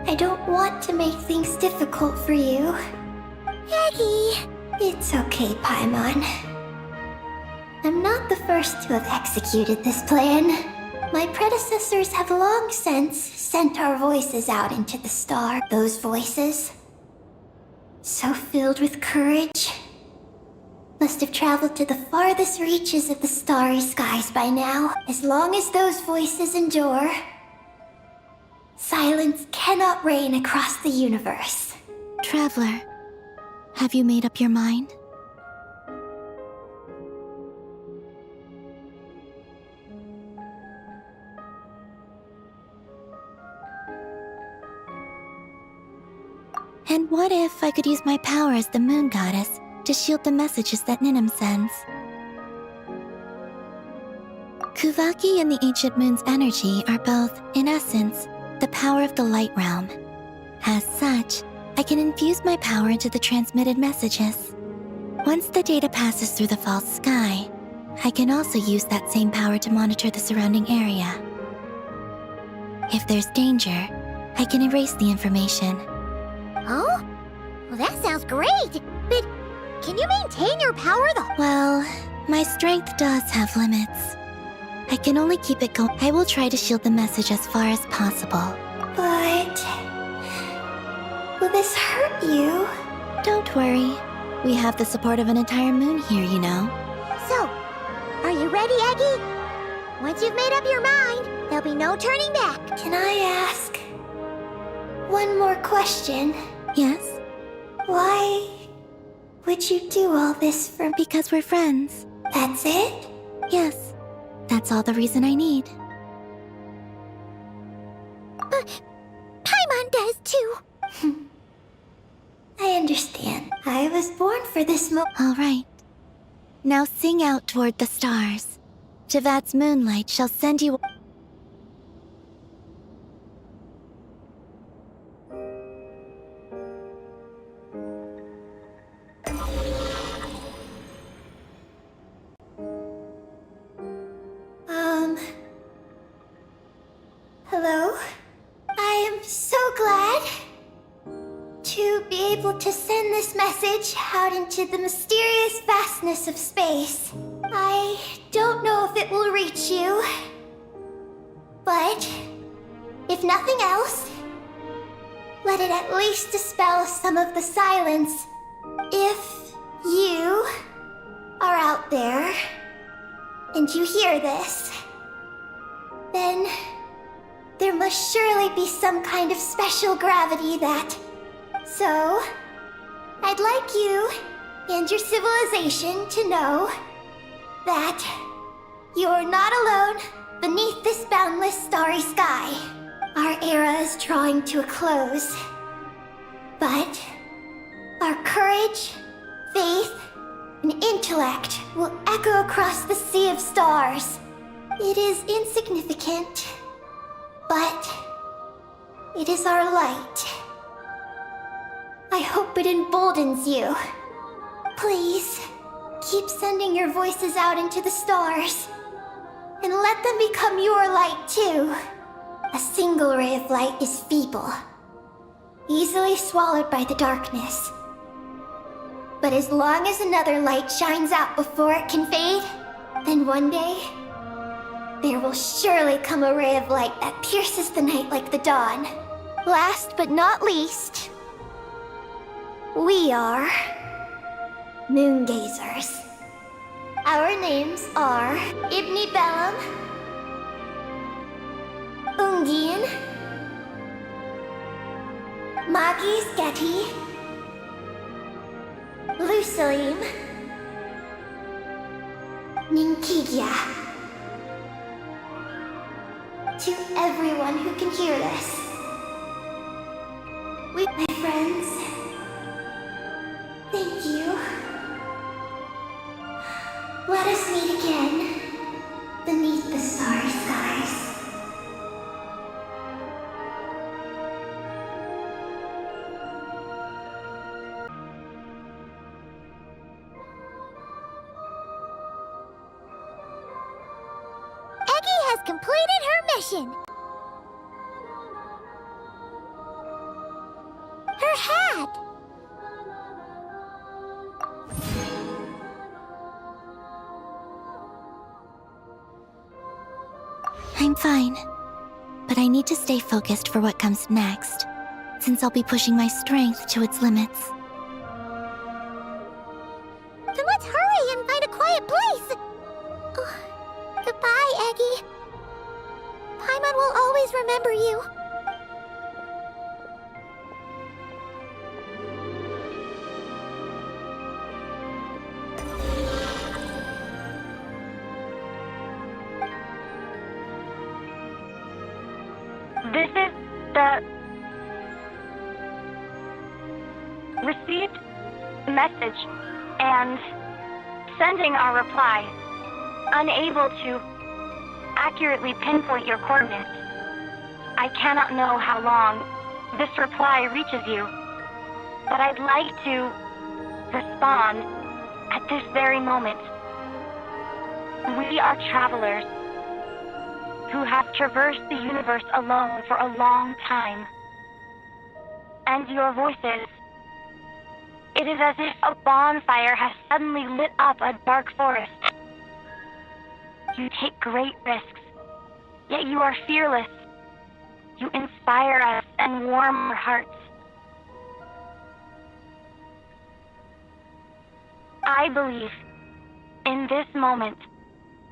I don't want to make things difficult for you. Aggie! It's okay, Paimon. I'm not the first to have executed this plan. My predecessors have long since sent our voices out into the star. Those voices, so filled with courage, must have traveled to the farthest reaches of the starry skies by now. As long as those voices endure, silence cannot reign across the universe. Traveler, have you made up your mind? And what if I could use my power as the moon goddess to shield the messages that Ninum sends? Kuvaki and the ancient moon's energy are both, in essence, the power of the light realm. As such, I can infuse my power into the transmitted messages. Once the data passes through the false sky, I can also use that same power to monitor the surrounding area. If there's danger, I can erase the information. Oh? Well, that sounds great! But can you maintain your power the Well, my strength does have limits. I can only keep it going. I will try to shield the message as far as possible. But will this hurt you? Don't worry. We have the support of an entire moon here, you know. So, are you ready, Aggie? Once you've made up your mind, there'll be no turning back. Can I ask one more question? Yes? Why would you do all this for me? Because we're friends. That's it? Yes. That's all the reason I need. But Paimon does too. I understand. I was born for this All right. Now sing out toward the stars. Javat's moonlight shall send you... Hello? I am so glad to be able to send this message out into the mysterious vastness of space. I don't know if it will reach you, but if nothing else, let it at least dispel some of the silence. If you are out there and you hear this, then there must surely be some kind of special gravity that... So, I'd like you and your civilization to know that you're not alone beneath this boundless starry sky. Our era is drawing to a close, but our courage, faith, and intellect will echo across the sea of stars. It is insignificant, but it is our light. I hope it emboldens you. Please, keep sending your voices out into the stars, and let them become your light too. A single ray of light is feeble, easily swallowed by the darkness. But as long as another light shines out before it can fade, then one day, there will surely come a ray of light that pierces the night like the dawn. Last but not least, we are moon gazers. Our names are Ibni Bellum, Ungin, Magis Getty, Lusalim, Ninkigya. To everyone who can hear this, my friends, thank you. Let us meet again beneath the starry skies. completed her mission. Her hat. I'm fine. But I need to stay focused for what comes next, since I'll be pushing my strength to its limits. Then let's hurry and find a quiet place. Goodbye, Eggie. Paimon will always remember you. This is the received message and sending our reply. Unable to accurately pinpoint your coordinates. I cannot know how long this reply reaches you, but I'd like to respond at this very moment. We are travelers who have traversed the universe alone for a long time. And your voices, it is as if a bonfire has suddenly lit up a dark forest. You take great risks, yet you are fearless. You inspire us and warm our hearts. I believe, in this moment,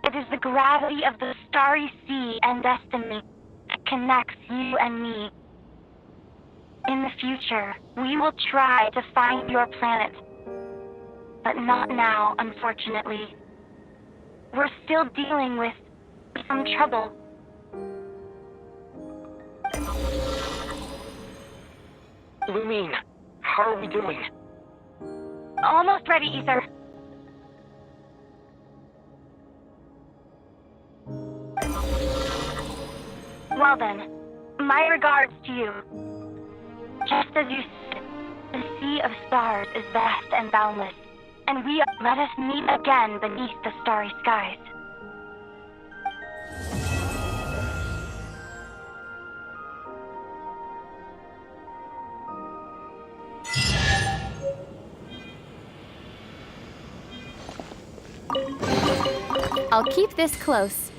it is the gravity of the starry sea and destiny that connects you and me. In the future, we will try to find your planet, but not now, unfortunately. We're still dealing with some trouble. Lumine, how are we doing? Almost ready, Ether. Well then, my regards to you. Just as you said, the sea of stars is vast and boundless, and let us meet again beneath the starry skies. I'll keep this close.